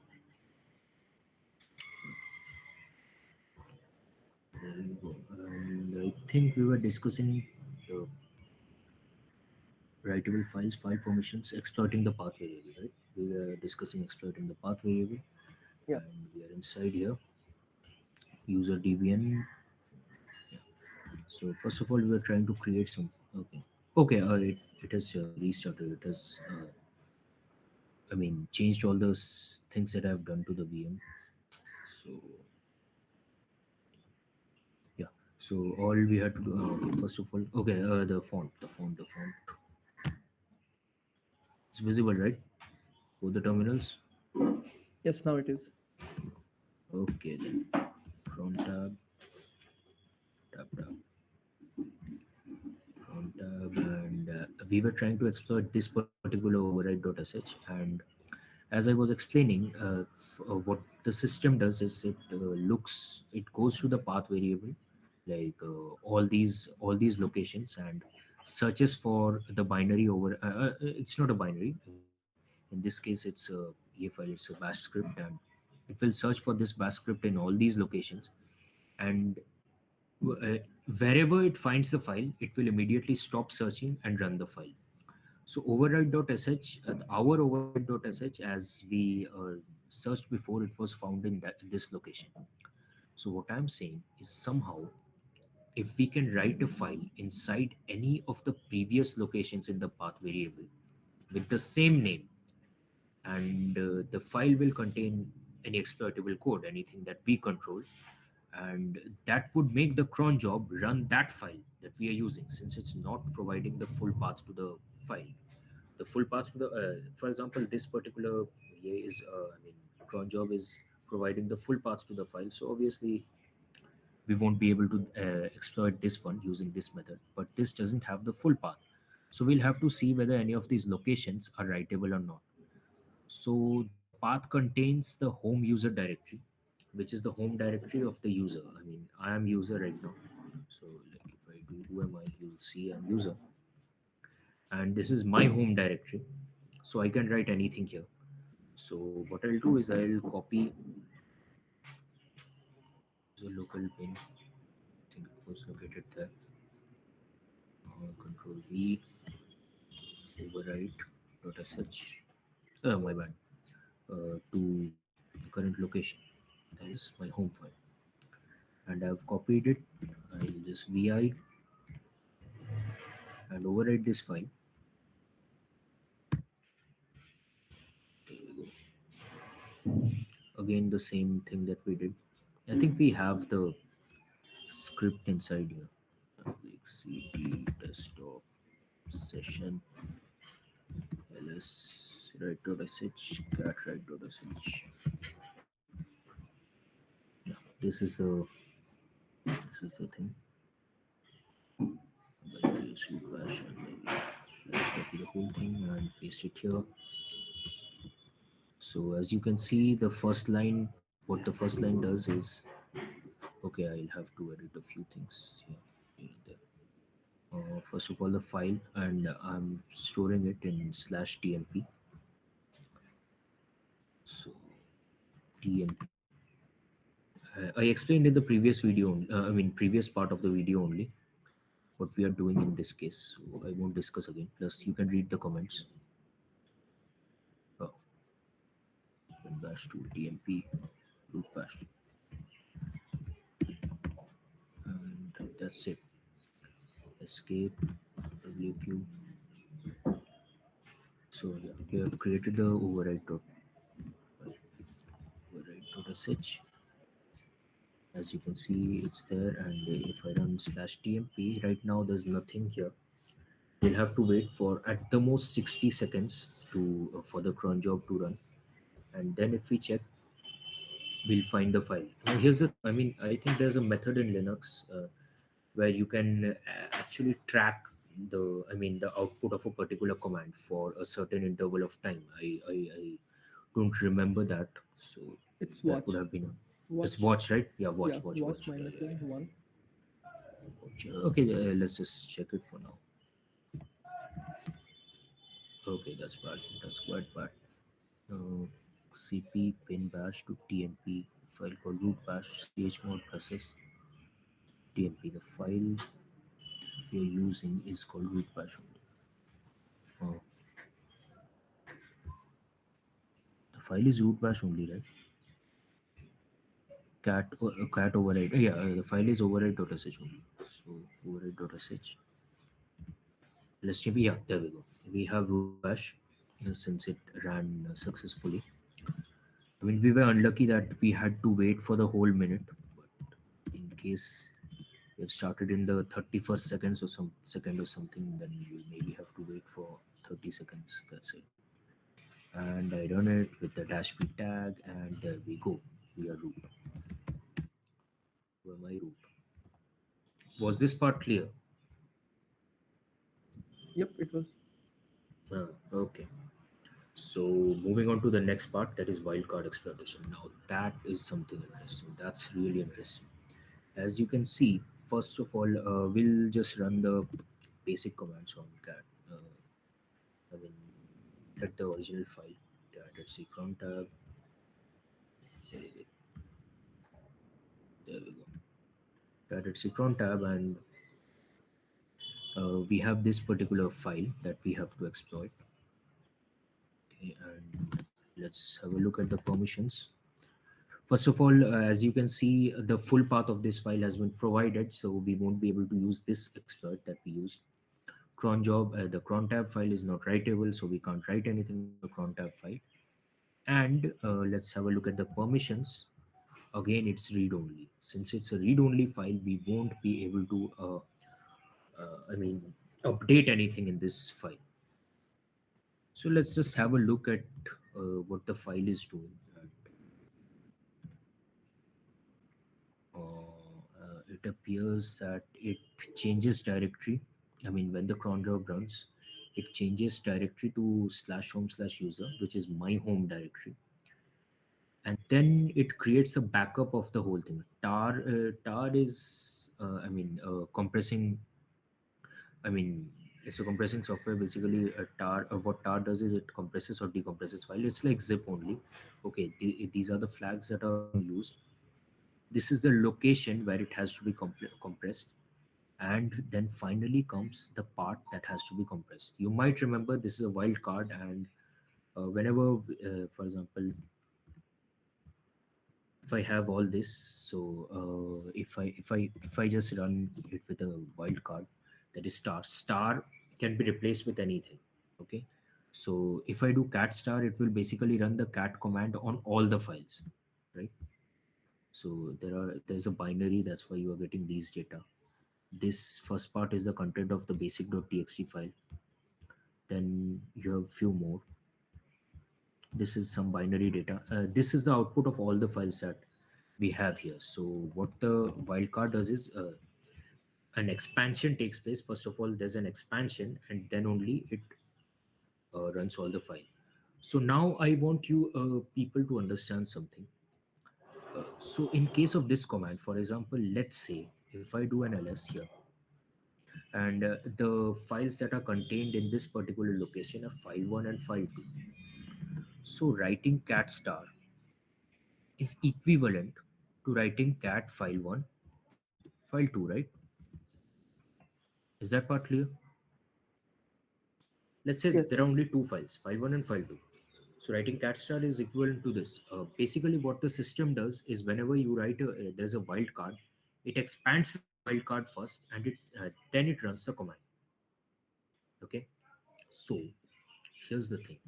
There you go. And I think we were discussing the writable files, file permissions, exploiting the path variable, right? We were discussing exploiting the path variable, Yeah. and we are inside here. User DBN. Yeah. So first of all, we were trying to create some. Okay. Okay. It has restarted. It has. I mean, changed all those things that I've done to the VM. So yeah. So all we had to do. Okay. First of all, okay. The font. It's visible, right? Both the terminals. Yes, now it is. Okay then. Cron tab, tab, Cron tab, and we were trying to exploit this particular override.sh. And as I was explaining, what the system does is it goes to the path variable, like all these locations, and searches for the binary over. It's not a binary. I mean, in this case, it's a file. It's a bash script, and it will search for this bash script in all these locations, and uh, wherever it finds the file, it will immediately stop searching and run the file. So override.sh, our override.sh, as we searched before, it was found in this location. So what I'm saying is somehow, if we can write a file inside any of the previous locations in the path variable with the same name, and the file will contain any exploitable code, anything that we control, and that would make the cron job run that file that we are using, since it's not providing the full path to the file. The full path to the for example, this particular is I mean, cron job is providing the full path to the file, so obviously we won't be able to exploit this one using this method. But this doesn't have the full path, so we'll have to see whether any of these locations are writable or not. So the path contains the home user directory, which is the home directory of the user. I mean, I am user right now, so like if I do who am I, you'll see I'm user, and this is my home directory, so I can write anything here. So what I'll do is I'll copy the local pin. I think it was located there. Control V, overwrite .sh. My bad. To the current location. That is my home file, and I've copied it. I'll just vi and overwrite this file. There we go. Again, the same thing that we did. I think we have the script inside here. Like cd desktop session ls write.sh cat write.sh. Yeah, this is the thing. Binary suite bash, and maybe let's copy the whole thing and paste it here. So as you can see, the first line, what the first line does is, okay, I'll have to edit a few things here and there. First of all, the file, and I'm storing it in slash tmp. So tmp. I explained in the previous video, I mean previous part of the video only, what we are doing in this case. So I won't discuss again. Plus, you can read the comments. Oh, bash to tmp root bash, and that's it. Escape wq. So yeah, we have created the override.sh. As you can see, it's there, and if I run slash tmp right now, there's nothing here. We'll have to wait for at the most 60 seconds to for the cron job to run, and then if we check, we'll find the file. Now here's the, I mean, I think there's a method in Linux where you can actually track the, I mean, the output of a particular command for a certain interval of time. I don't remember that, so It's that would watch. have been, it's Watch. watch, right? Yeah, Yeah, watch watch. Yeah, minus yeah, in yeah. one. Watch. Okay, let's just check it for now. Okay, that's bad. That's quite bad. uh, cp pin bash to tmp file called root bash chmod process tmp. The file if you're using is called root bash only. uh, the file is root bash only, right? Cat override, yeah, the file is override.sh only. So override.sh, let's tmp. Yeah, there we go. We have root bash since it ran successfully. I mean, we were unlucky that we had to wait for the whole minute, but in case we've started in the 31st seconds or some second or something, then we'll maybe have to wait for 30 seconds. That's it. and I run it with the dash p tag, and there we go. We are root. Where my root. Was this part clear? Yep, it was. Okay. So moving on to the next part, that is wildcard exploitation. Now that is something interesting. That's really interesting. As you can see, first of all, we'll just run the basic commands on cat. I mean, get the original file. Let's see, Crontab. There we go. Let's see, Crontab, and we have this particular file that we have to exploit. Okay, and let's have a look at the permissions. First of all, as you can see, the full path of this file has been provided, so we won't be able to use this exploit that we used. Cron job, the cron tab file is not writable, so we can't write anything on the cron tab file. And let's have a look at the permissions. Again, it's read only. Since it's a read only file, we won't be able to, I mean, update anything in this file. So let's just have a look at what the file is doing. It appears that it changes directory. I mean, when the cron job runs, it changes directory to slash home slash user, which is my home directory, and then it creates a backup of the whole thing. Tar is, compressing. I mean, it's a compressing software. Basically, tar. What tar does is it compresses or decompresses file. It's like zip only. Okay, these are the flags that are being used. This is the location where it has to be compressed, and then finally comes the part that has to be compressed. You might remember this is a wild card, and whenever, for example, if I have all this, so if I just run it with a wild card, that is star can be replaced with anything. Okay, so if I do cat star, it will basically run the cat command on all the files, right? So there's a binary, that's why you are getting these data. This first part is the content of the basic.txt file. Then you have few more. This is some binary data. This is the output of all the files that we have here. So what the wildcard does is, an expansion takes place. First of all, there's an expansion, and then only it runs all the file. So now I want you people to understand something. So in case of this command, for example, let's say if I do an ls here, and the files that are contained in this particular location are file1 and file2. So writing cat star is equivalent to writing cat file1 file2, right? Is that part clear? Let's say Yes, there are yes. only two files, file1 and file2. So writing cat star is equivalent to this. Basically what the system does is, whenever you write there's a wildcard, it expands the wildcard first, and then it runs the command. Okay, so here's the thing.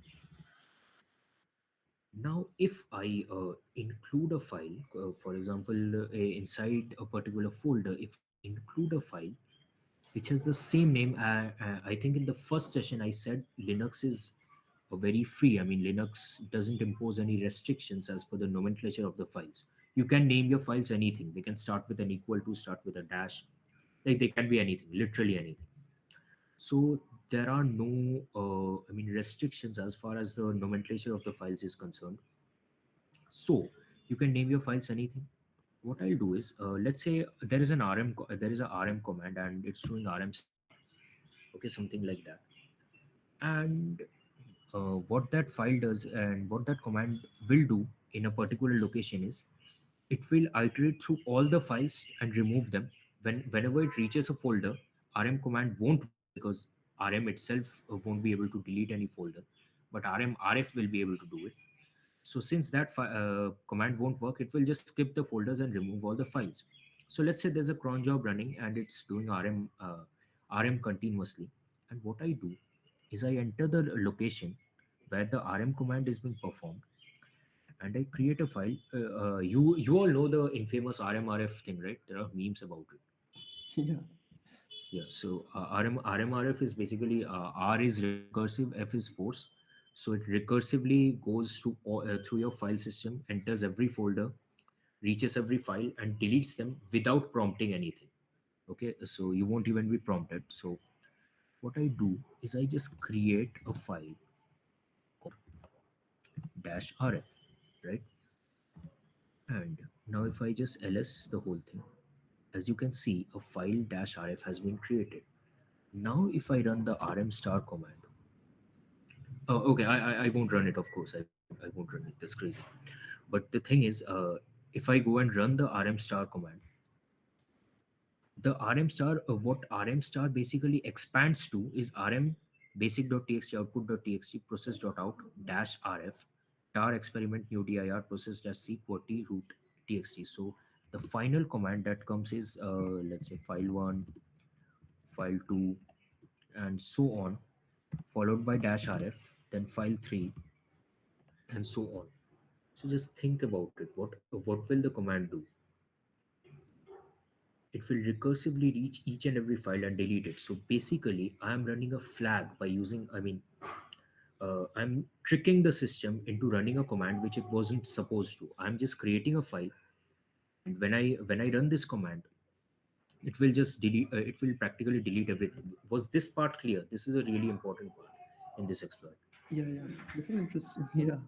Now, if I include a file, for example, inside a particular folder, if I include a file which has the same name, I think in the first session I said Linux is very free. I mean, Linux doesn't impose any restrictions as per the nomenclature of the files. You can name your files anything. They can start with an equal to, start with a dash, like they can be anything, literally anything. So there are no, restrictions as far as the nomenclature of the files is concerned. So you can name your files anything. What I'll do is, let's say there is an there is a rm command, and it's doing rm star. Okay, something like that. And what that file does and what that command will do in a particular location is, it will iterate through all the files and remove them. Whenever it reaches a folder, rm command won't work, because rm itself won't be able to delete any folder, but rmrf will be able to do it. So since that command won't work, it will just skip the folders and remove all the files. So let's say there's a cron job running, and it's doing rm continuously. And what I do is, I enter the location where the rm command is being performed, and I create a file. You all know the infamous rmrf thing, right? There are memes about it. Yeah. Yeah. So rmrf is basically, r is recursive, f is force. So it recursively goes through your file system, enters every folder, reaches every file, and deletes them without prompting anything. Okay, so you won't even be prompted. So what I do is I just create a file called -rf, right? And now if I just ls the whole thing, as you can see, a file -rf has been created. Now if I run the rm star command, oh, okay, I won't run it, of course. I won't run it. That's crazy. But the thing is, if I go and run the rm star command, the rm star, what rm star basically expands to is rm basic.txt output.txt process.out -rf tar experiment new dir process -c qt root txt. So the final command that comes is, let's say, file1, file2, and so on, followed by -rf, then file3, and so on. So just think about it. What will the command do? It will recursively reach each and every file and delete it. So basically, I am running a flag by using, I'm tricking the system into running a command which it wasn't supposed to. I'm just creating a file, and when I run this command, it will just delete. It will practically delete everything. Was this part clear? This is a really important part in this exploit. Yeah, yeah. This is interesting. Yeah.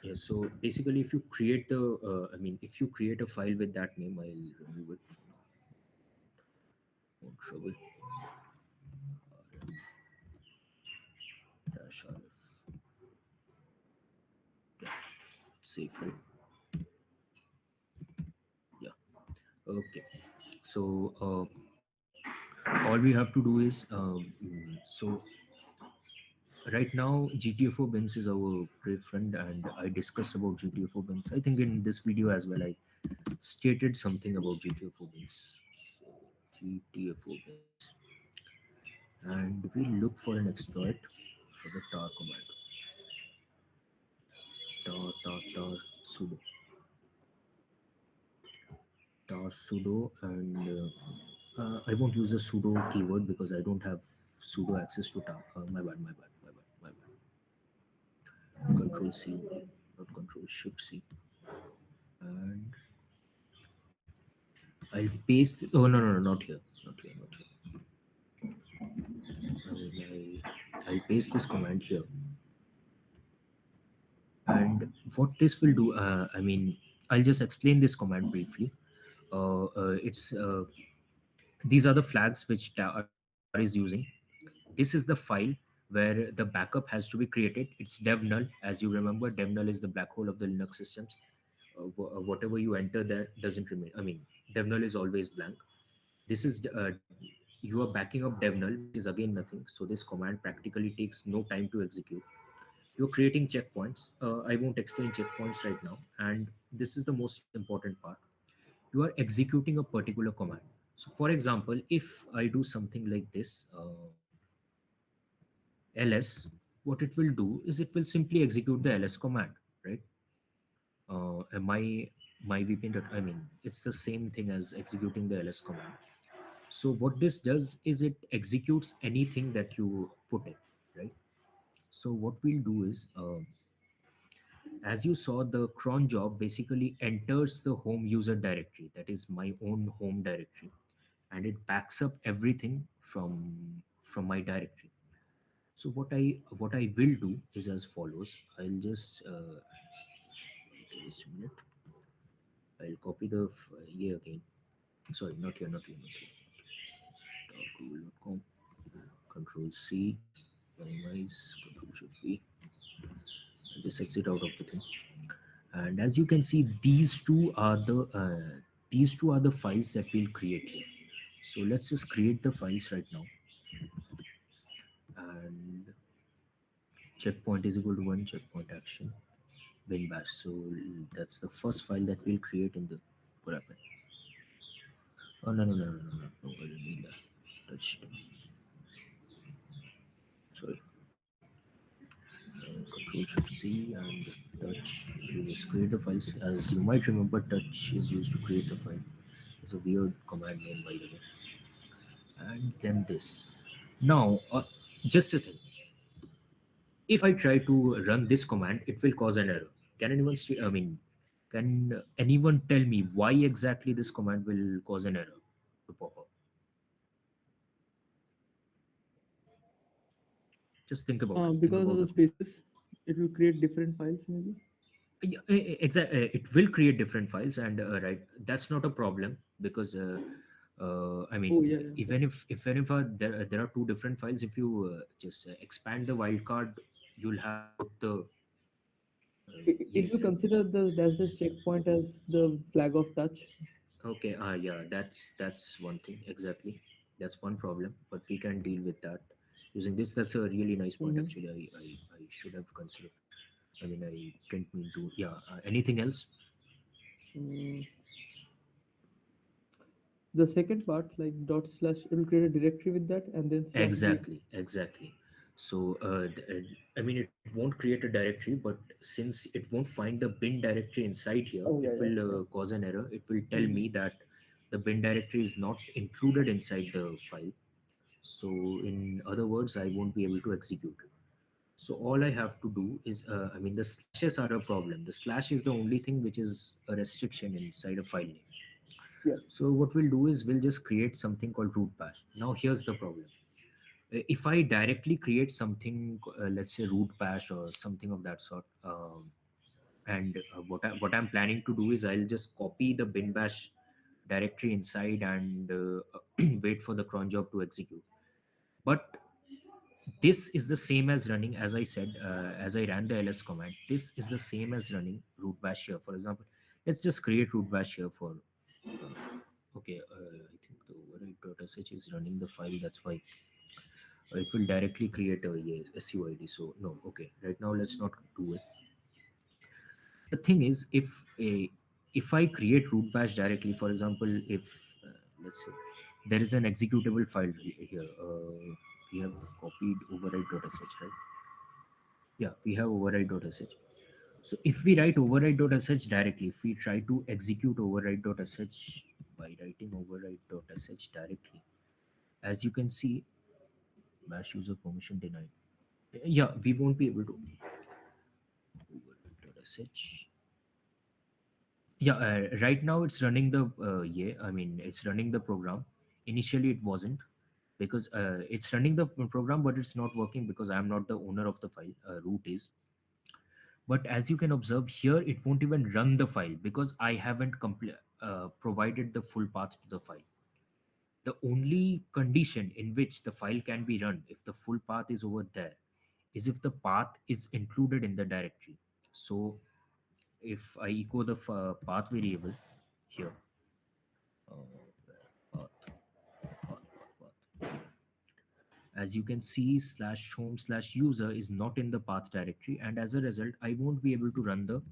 Yeah. So basically, if you create if you create a file with that name, I'll remove it for now. No trouble. Dash rf. Yeah, it's safe, right? Yeah. Okay. So all we have to do is, so right now GTFO bins is our great friend, and I discussed about GTFO bins. I think in this video as well, I stated something about GTFO bins. So GTFO bins, and we look for an exploit for the tar command. Tar sudo sudo, and I won't use a sudo keyword because I don't have sudo access to tar. My bad. Control C only, not Control Shift C. And I'll paste. Oh, no, no, no, not here, not here. I'll paste this command here, and what this will do. I'll just explain this command briefly. It's These are the flags which tar is using. This is the file where the backup has to be created. It's dev null. As you remember, dev null is the black hole of the Linux systems. Whatever you enter there doesn't remain. Dev null is always blank. This is You are backing up dev null, which is again nothing. So this command practically takes no time to execute. You're creating checkpoints. I won't explain checkpoints right now. And this is the most important part. You are executing a particular command. So for example, if I do something like this, ls, what it will do is it will simply execute the ls command, right? And my VPN, it's the same thing as executing the ls command. So what this does is it executes anything that you put in, right? So what we'll do is, as you saw, the cron job basically enters the home user directory, that is my own home directory, and it backs up everything from my directory. So what I will do is as follows. I'll just just a minute. I'll copy the here again. Sorry, not here. Google.com. Control C, minimize, Control Shift V, and just exit out of the thing. And as you can see, these two are the files that we'll create here. So let's just create the files right now. And checkpoint is equal to one, checkpoint action bin bash. So that's the first file that we'll create in the what happened. Oh, no, I didn't mean that. Touch. Sorry. Control Shift C and touch. We just create the files. As you might remember, touch is used to create the file. It's a weird command name, by the way. And then this. Now, just a thing. if I try to run this command, it will cause an error. Can anyone, can anyone tell me why exactly this command will cause an error to pop up? Just think about it. Think Because of about the it. spaces, it will create different files maybe. Yeah, exactly. It will create different files, and right, that's not a problem because I mean, Oh yeah, yeah, got even it. if there are two different files, if you just expand the wildcard, you'll have both the It yes. will consider the dash dash checkpoint as the flag of touch. Okay. Yeah, that's one thing exactly. That's one problem, but we can deal with that using this. That's a really nice point. Mm-hmm. Actually, I should have considered. I mean, I didn't mean to. Yeah. Anything else? Mm. The second part, like dot slash, it will create a directory with that, and then slash b. Exactly. So, I mean, it won't create a directory, but since it won't find the bin directory inside here, Oh it yeah, yeah, will yeah. cause an error. It will tell Mm-hmm. me that the bin directory is not included inside the file. So, in other words, I won't be able to execute it. So, all I have to do is, I mean, the slashes are a problem. The slash is the only thing which is a restriction inside a file name. Yeah. So, what we'll do is we'll just create something called root bash. Now, here's the problem. If I directly create something, let's say root bash or something of that sort, and what I'm planning to do is I'll just copy the bin bash directory inside and wait for the cron job to execute. But this is the same as running, as I said, as I ran the ls command. This is the same as running root bash here. For example, let's just create root bash here for. Okay, I think the override.sh is running the file. That's why it will directly create a yes, SUID. So no, okay. Right now, let's not do it. The thing is, if I create root bash directly, for example, if let's say there is an executable file here, we have copied override.sh, right? Yeah, we have override.sh. So if we write override.sh directly, if we try to execute override.sh by writing override.sh directly, as you can see, bash user permission denied. Yeah, we won't be able to override.sh. Yeah, right now it's running the yeah, I mean it's running the program. Initially it wasn't because it's running the program, but it's not working because I'm not the owner of the file. Root is. But as you can observe here, it won't even run the file because I haven't provided the full path to the file. The only condition in which the file can be run if the full path is over there is if the path is included in the directory. So if I echo the path variable here, path, path. As you can see, slash home slash user is not in the path directory, and as a result, I won't be able to run the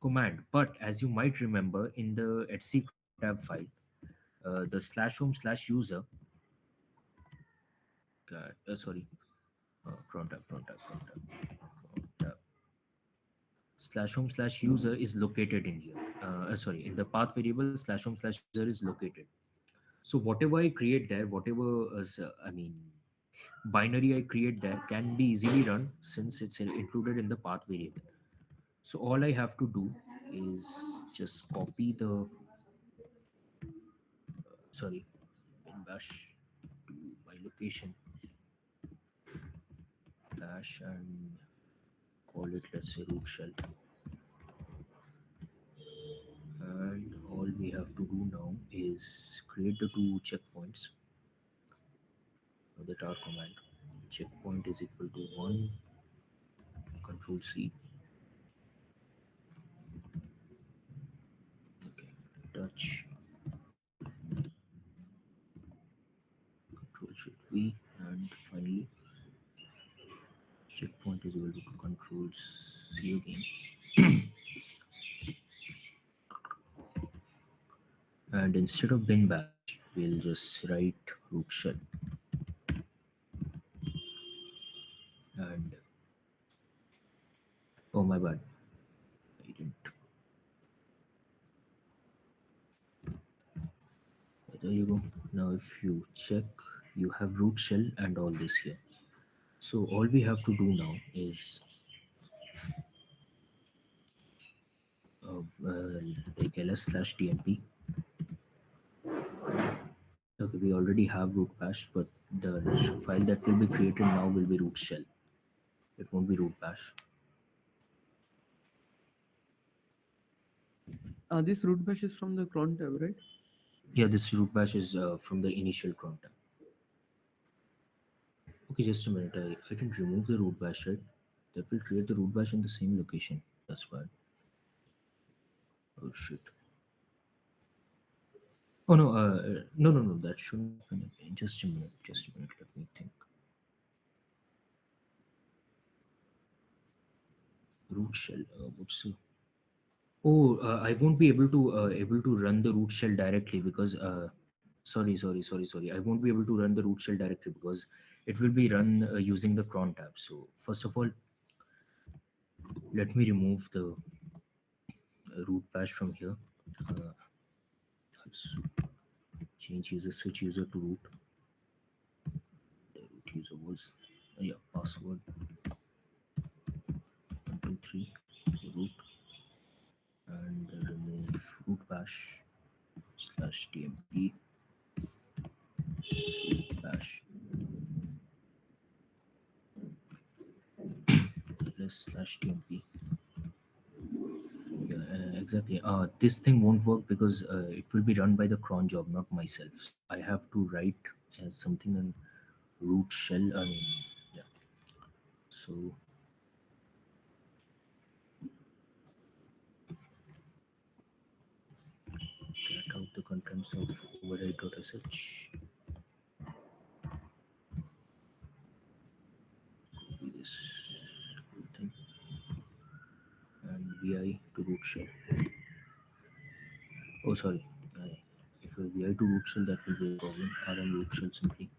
command. But as you might remember, in the etc crontab file, the slash home slash user, sorry, crontab, slash home slash user is located in here. Sorry, in the path variable, slash home slash user is located. So whatever I create there, whatever I mean binary I create there can be easily run since it's included in the path variable. So all I have to do is just copy the sorry in bash to my location bash and call it, let's say, root shell. And all we have to do now is create the two checkpoints of the tar command. Checkpoint is equal to 1, control C, okay, touch, control shift V, and finally checkpoint is equal to control C again. And instead of bin bash, we'll just write root shell. And oh my bad, I didn't. There you go. Now if you check, you have root shell and all this here. So all we have to do now is like ls/tmp. Okay, we already have root bash, but the file that will be created now will be root shell. It won't be root bash. This root bash is from the cron tab, right? Yeah, this root bash is from the initial cron tab. Okay, just a minute. I didn't remove the root bash, right? That will create the root bash in the same location. That's why. Oh shit. Oh no, no. That shouldn't happen again. Just a minute. Just a minute. Let me think. Root shell. What's the? Oh, I won't be able to run the root shell directly because sorry. I won't be able to run the root shell directly because it will be run using the cron tab. So first of all, let me remove the root bash from here. Uh, let's change user, switch user to root. The root user was yeah, password 123 root, and remove root bash slash tmp bash plus slash tmp. Yeah, exactly. This thing won't work because it will be run by the cron job, not myself. So I have to write something in root shell. I mean, yeah. So get out the contents of override.sh. Copy this whole thing and vi to root shell. Oh, sorry. I, if I vi to root shell, that will be a problem. Rm root shell simply.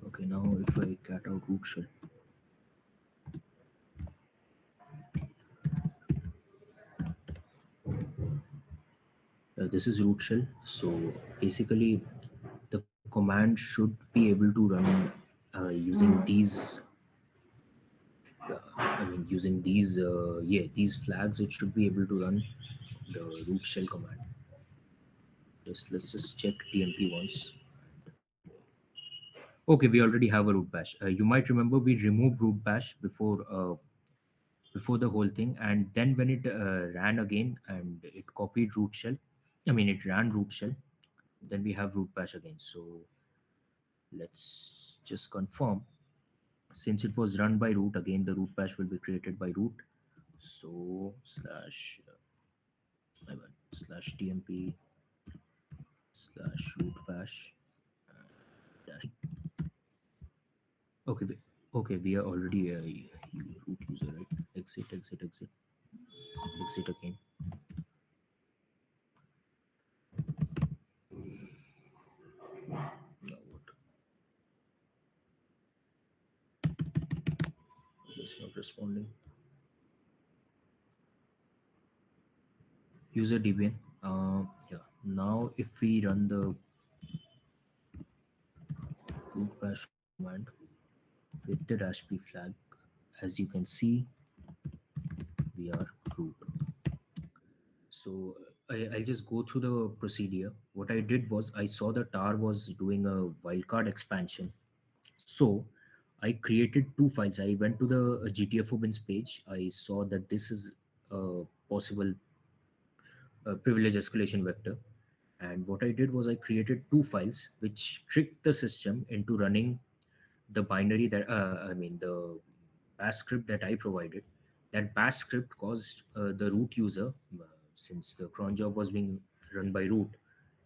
Okay, now if I cat out root shell, this is root shell. So basically, the command should be able to run using these. Using these these flags, it should be able to run the root shell command. Let's just check tmp once. Okay, we already have a root bash. You might remember we removed root bash before the whole thing, and then when it ran again and it copied root shell, it ran root shell, then we have root bash again. So let's just confirm. Since it was run by root, again the root bash will be created by root. So slash my bad, slash tmp slash root bash dash. Okay, okay, we are already root user, right? Exit again. Now what? It's not responding. User debian. Yeah. Now if we run the root bash command with the dash p flag, as you can see, we are root. So I'll just go through the procedure. What I did was I saw the tar was doing a wildcard expansion. So I created two files. I went to the GTFO bins page. I saw that this is a possible privilege escalation vector. And what I did was I created two files which tricked the system into running the binary that, the bash script that I provided. That bash script caused the root user, since the cron job was being run by root,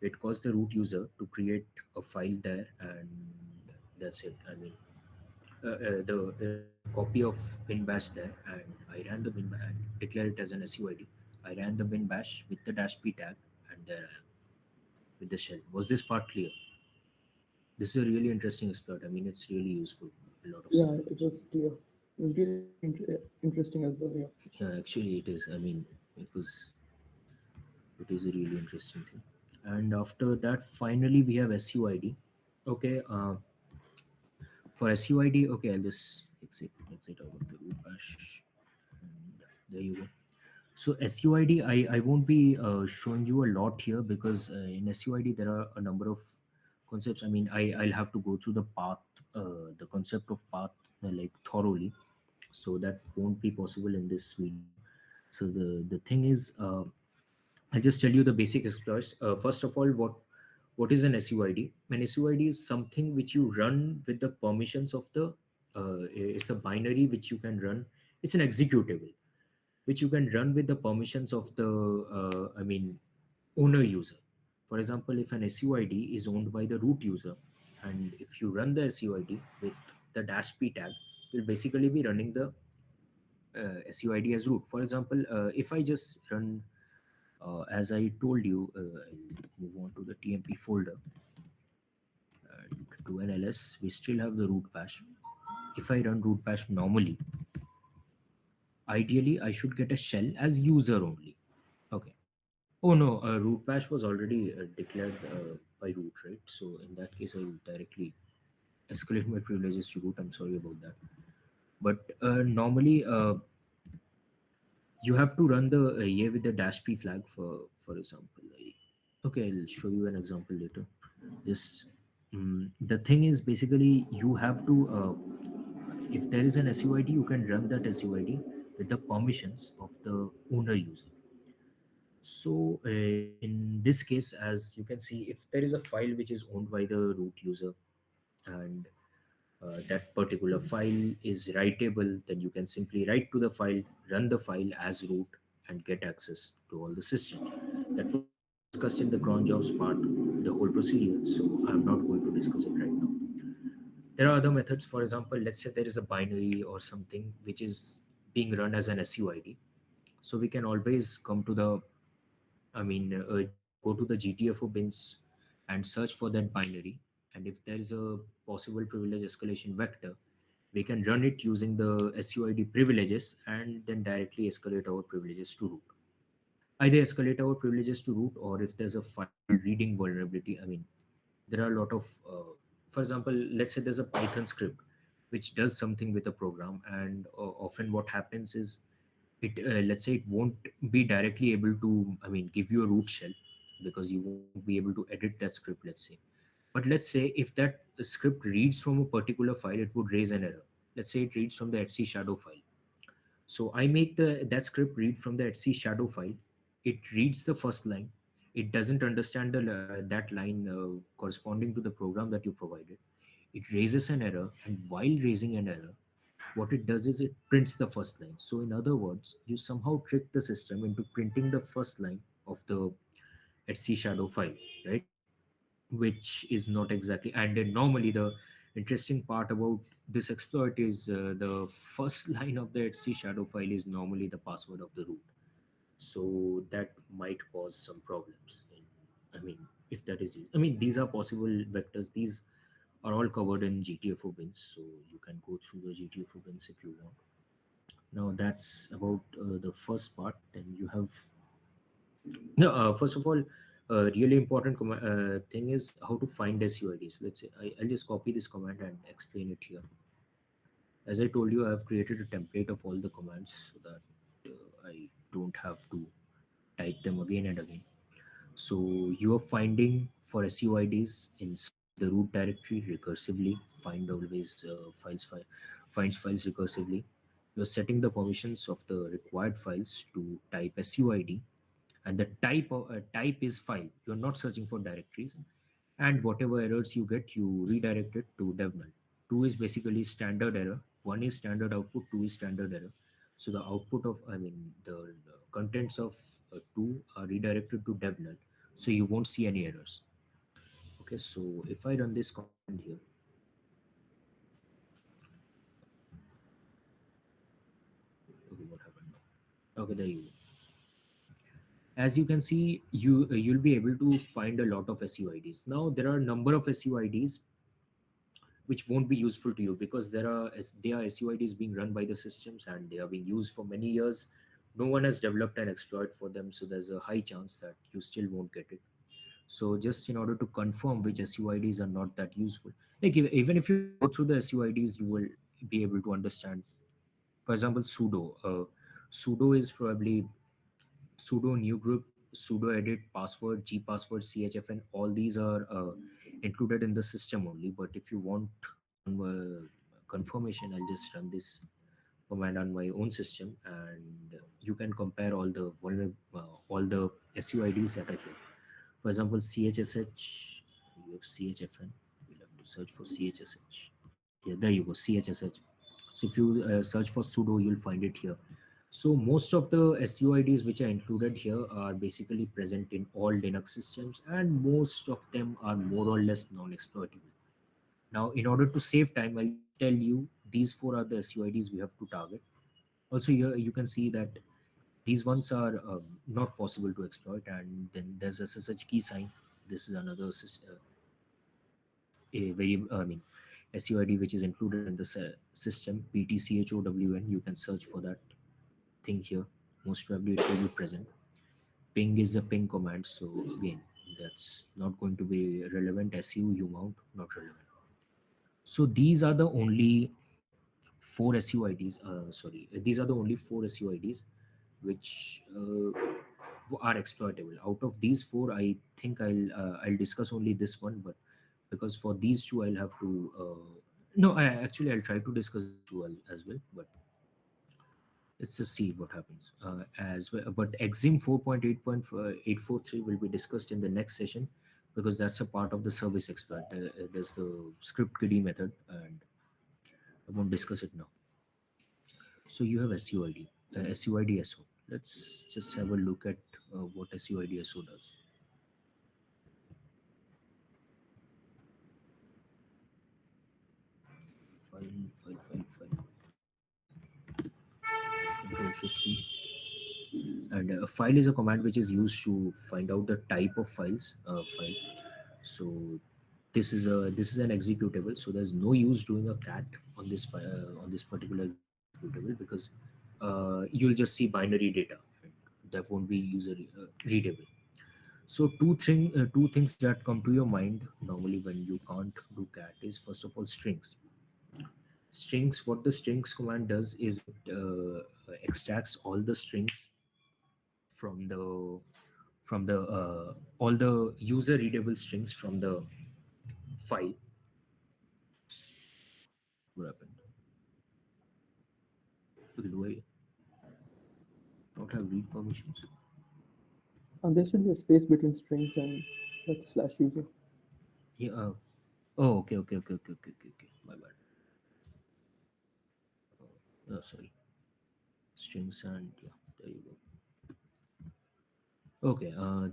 it caused the root user to create a file there, and that's it. There was a copy of bin bash there, and I ran the bin and declared it as an SUID. I ran the bin bash with the dash p tag, and there I am with the shell. Was this part clear? This is a really interesting exploit. It's really useful. a lot of Yeah, it scenarios. was clear. It was really interesting as well. Yeah. Yeah, actually, it is. I mean, it was it is a really interesting thing. And after that, finally, we have SUID. Okay, for SUID, okay, I'll just exit out of the root bash. And there you go. So SUID, I won't be showing you a lot here because in SUID there are a number of concepts. I mean, I'll have to go through the path, the concept of path like thoroughly. So that won't be possible in this video. So the thing is, I'll just tell you the basic exploits. First of all, what is an SUID? An SUID is something which you run with the permissions of the. It's a binary which you can run. It's an executable which you can run with the permissions of the owner user. For example, if an SUID is owned by the root user, and if you run the SUID with the dash p tag, you'll basically be running the SUID as root. For example, if I just run as I told you, I'll move on to the TMP folder and to an ls. We still have the root bash. If I run root bash normally, ideally I should get a shell as user only. Okay. Oh no, root bash was already declared by root, right? So in that case, I will directly escalate my privileges to root. I'm sorry about that. But normally, you have to run the yeah with the dash p flag for example. Okay, I'll show you an example later. This the thing is basically you have to if there is an SUID, you can run that SUID with the permissions of the owner user. So in this case, as you can see, if there is a file which is owned by the root user and that particular file is writable, then you can simply write to the file, run the file as root, and get access to all the system. That was discussed in the cron jobs part, the whole procedure. So I'm not going to discuss it right now. There are other methods. For example, let's say there is a binary or something which is being run as an SUID. So we can always come to the go to the GTFO bins and search for that binary. And if there is a possible privilege escalation vector, we can run it using the SUID privileges and then directly escalate our privileges to root. Either escalate our privileges to root, or if there's a file reading vulnerability, there are a lot of, for example, let's say there's a Python script which does something with a program, and often what happens is let's say it won't be directly able to give you a root shell because you won't be able to edit that script, let's say. But let's say if that script reads from a particular file, it would raise an error. Let's say it reads from the etc shadow file. So I make the that script read from the etc shadow file. It reads the first line. It doesn't understand that line corresponding to the program that you provided. It raises an error, and while raising an error, what it does is it prints the first line. So in other words, you somehow trick the system into printing the first line of the etc shadow file, right? Which is not exactly. And then normally the interesting part about this exploit is the first line of the etc shadow file is normally the password of the root. So that might cause some problems. I mean, if that is, these are possible vectors. These are all covered in GTFO bins, so you can go through the GTFO bins if you want. Now that's about the first part. Then you have no. First of all, really important thing is how to find SUIDs. Let's say I'll just copy this command and explain it here. As I told you, I have created a template of all the commands so that I don't have to type them again and again. So you are finding for SUIDs inside the root directory recursively. Find always finds files recursively. You're setting the permissions of the required files to type SUID, and the type is file. You're not searching for directories, and whatever errors you get, you redirect it to dev null. Two is basically standard error. One is standard output. Two is standard error. So the output of the contents of two are redirected to dev null, so you won't see any errors. Okay, so if I run this command here, okay, what happened now? Okay, there you go. As you can see, you'll be able to find a lot of SUIDs. Now there are a number of SUIDs which won't be useful to you because there are SUIDs being run by the systems and they are being used for many years. No one has developed an exploit for them, so there's a high chance that you still won't get it. So just in order to confirm which SUIDs are not that useful, like even if you go through the SUIDs, you will be able to understand. For example, sudo is probably sudo new group, sudo edit, password, G password, CHFN. All these are included in the system only. But if you want confirmation, I'll just run this command on my own system, and you can compare all the SUIDs that are here. For example, CHSH, you have CHFN. We'll have to search for CHSH. Yeah, there you go, CHSH. So if you search for sudo, you'll find it here. So most of the SUIDs which are included here are basically present in all Linux systems, and most of them are more or less non-exploitable. Now, in order to save time, I'll just tell you these four are the SUIDs we have to target. Also, here you can see that these ones are not possible to exploit, and then there's SSH key sign. This is another a very SUID which is included in the system. PTCHOWN. You can search for that thing here. Most probably it will be present. Ping is the ping command, so again that's not going to be relevant. SU mount, not relevant. So these are the only four SUIDs. These are the only four SUIDs which are exploitable. Out of these four, I think I'll discuss only this one, but because for these two I'll have to no, I'll try to discuss these two as well, but let's just see what happens. As well, but Exim 4.8.843 will be discussed in the next session because that's a part of the service exploit. There's the script kiddie method, and I won't discuss it now. So you have SUID, SUIDSO. Let's just have a look at what SUIDSO does. File. Control Shift V. And a file is a command which is used to find out the type of file. So this is an executable, so there's no use doing a cat on this file, on this particular executable, because you'll just see binary data and that won't be user readable. So two things that come to your mind normally when you can't do cat is, first of all, strings. What the strings command does is it extracts all the strings from the all the user readable strings from the file. What happened? Okay, do I not have read permissions? And there should be a space between strings and like slash user. Yeah. Oh, okay. My bad. Oh, sorry. Strings, and yeah, there you go. Okay,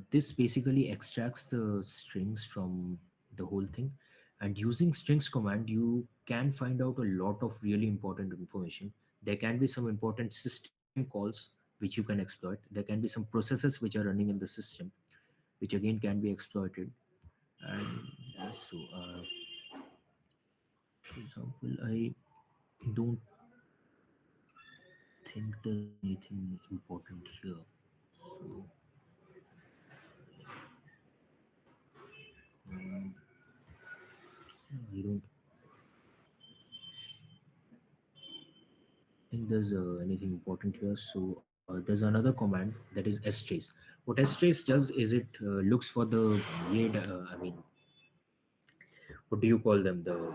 this basically extracts the strings from the whole thing, and using strings command, you can find out a lot of really important information. There can be some important system calls which you can exploit. There can be some processes which are running in the system, which again can be exploited. And for example, I don't think there's anything important here. So um, I don't think there's anything important here. So there's another command that is strace. What strace does is it looks for the what do you call them? The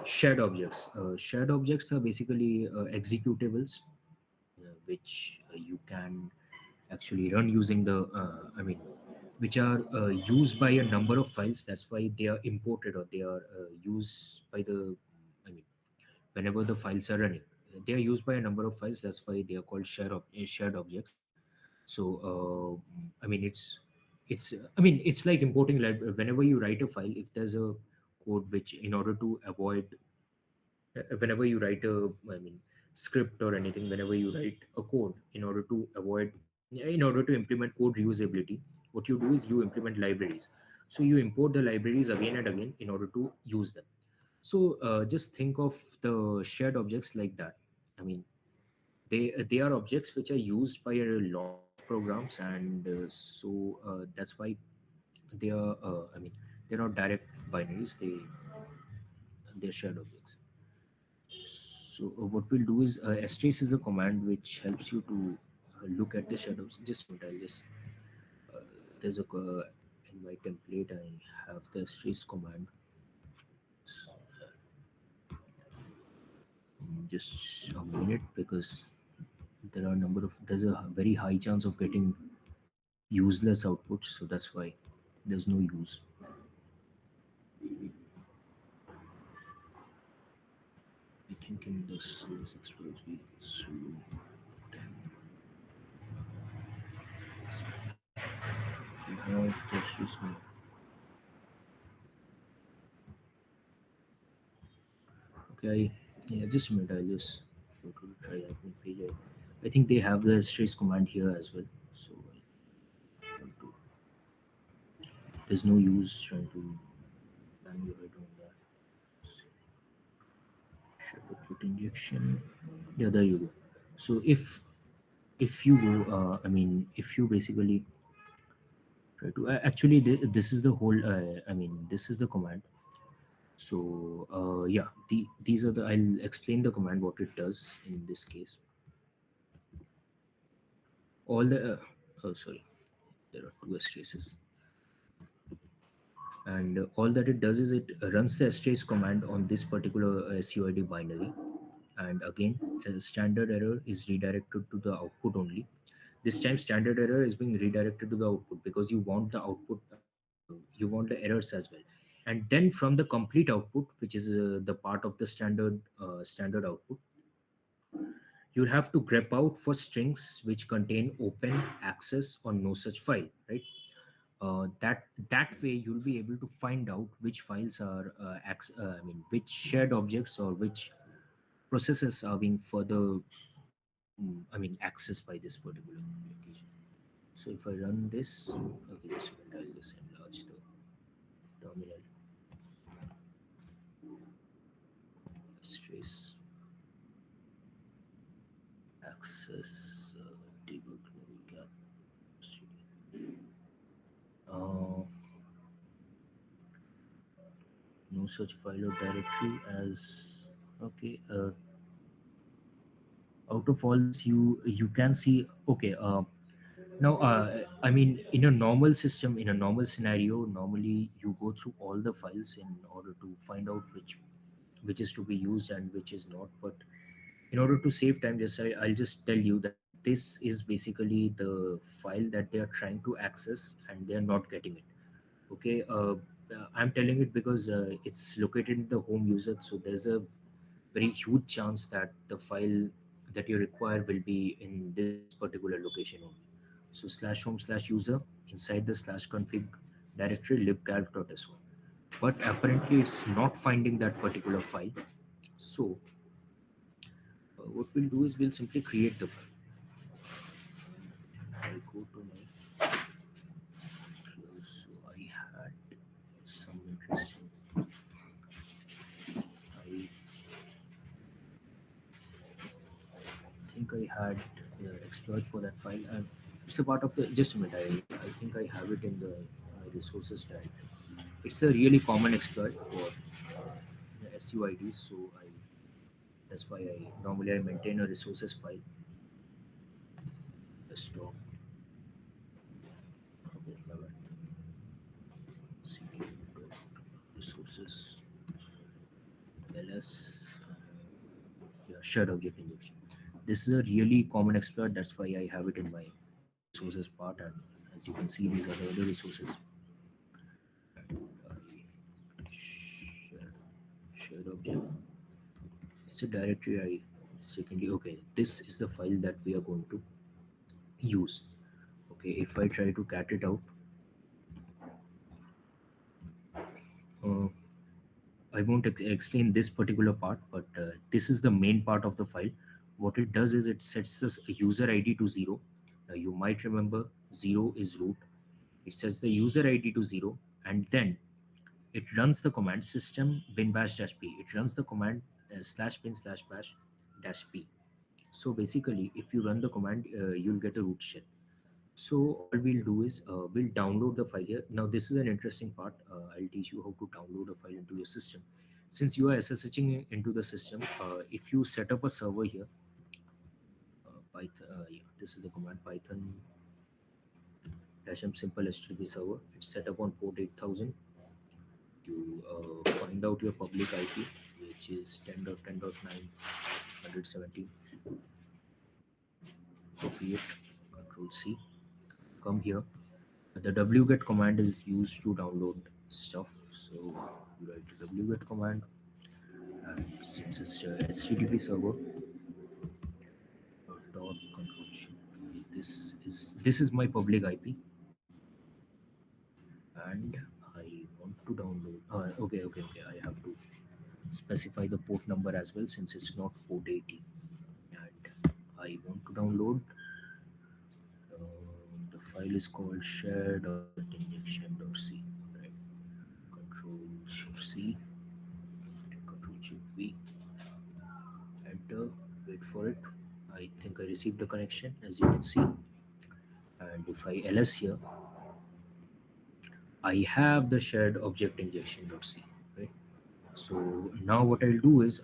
shared objects. Shared objects are basically executables, which you can actually run using which are used by a number of files. That's why they are imported, or they are used by the, I mean, whenever the files are running. They are used by a number of files. That's why they are called shared objects. So, it's like importing. Like whenever you write a file, if there's a code which, in order to avoid, whenever you write a, script or anything, whenever you write a code in order to implement code reusability, what you do is you implement libraries. So you import the libraries again and again in order to use them. So just think of the shared objects like that. I mean, they are objects which are used by a lot of programs, and that's why they are. I mean, they're not direct binaries. They're shared objects. So what we'll do is strace is a command which helps you to look at the shadows. Just a minute, I'll just there's a in my template I have the strace command. Just a minute, because there are a number of there's a very high chance of getting useless outputs, so that's why there's no use. I think in the source explores we sudo then we have the strace command. Okay, yeah, just a minute. I'll just go to the try admin page. I think they have the strace command here as well. So I want to, there's no use trying to bang your head on that. Shadow put injection. Yeah, there you go. So if you go, if you basically try to actually this is the whole. This is the command. So yeah, these are the. I'll explain the command what it does in this case. All the oh sorry, there are two traces, and all that it does is it runs the strace command on this particular SUID binary, and again a standard error is redirected to the output only. This time standard error is being redirected to the output because you want the output, you want the errors as well. And then from the complete output, which is the part of the standard output, you'll have to grep out for strings which contain open, access, or no such file, right? That way you'll be able to find out which files are which shared objects or which processes are being further accessed by this particular application. So if I run this, okay, just a minute, I'll just enlarge the terminal. Trace access debug no gap. uh, no such file or directory as okay. Out of all this, you can see okay. Now, in a normal system, in a normal scenario, normally you go through all the files in order to find out which is to be used and which is not. But in order to save time, I'll just tell you that this is basically the file that they are trying to access and they are not getting it. Okay, I'm telling it because it's located in the home user, so there's a very huge chance that the file that you require will be in this particular location only. So /home/user inside the /config directory libcalc.s1. But apparently it's not finding that particular file. So what we'll do is we'll simply create the file. If I go to my so I had some interesting. I think I had exploit for that file. It's a part of the. Just a minute. I think I have it in the resources directory. It's a really common exploit for SUIDs. So that's why I maintain a resources file. Desktop. Okay, my bad. CD resources ls yeah, shared object injection. This is a really common exploit. That's why I have it in my resources part. And as you can see, these are the other resources. Shared, shared object. It's a directory I mistakenly. Okay, this is the file that we are going to use. Okay, if I try to cat it out, uh, I won't explain this particular part, but this is the main part of the file. What it does is it sets this user ID to 0. Now you might remember 0 is root. It sets the user ID to 0, and then It runs the command system bin bash dash p. It runs the command slash bin slash bash dash p. So basically, if you run the command, you'll get a root shell. So all we'll do is we'll download the file here. Now this is an interesting part. I'll teach you how to download a file into your system. Since you are SSHing into the system, if you set up a server here, Python, yeah, this is the command python dash m simple HTTP server. It's set up on port 8000. You find out your public IP, which is 10.10.9 copy it, control C, come here. The wget command is used to download stuff. So you write the wget command, and since it's a HTTP server, dot control shift. This is my public IP, and I want to download. Okay. I have to specify the port number as well since it's not port 80, and I want to download. The file is called share.injection.c. Right. Control Shift C, Control Shift V, enter, wait for it. I think I received a connection as you can see. And if I ls here, I have the shared object injection.c. Right. So now what I'll do is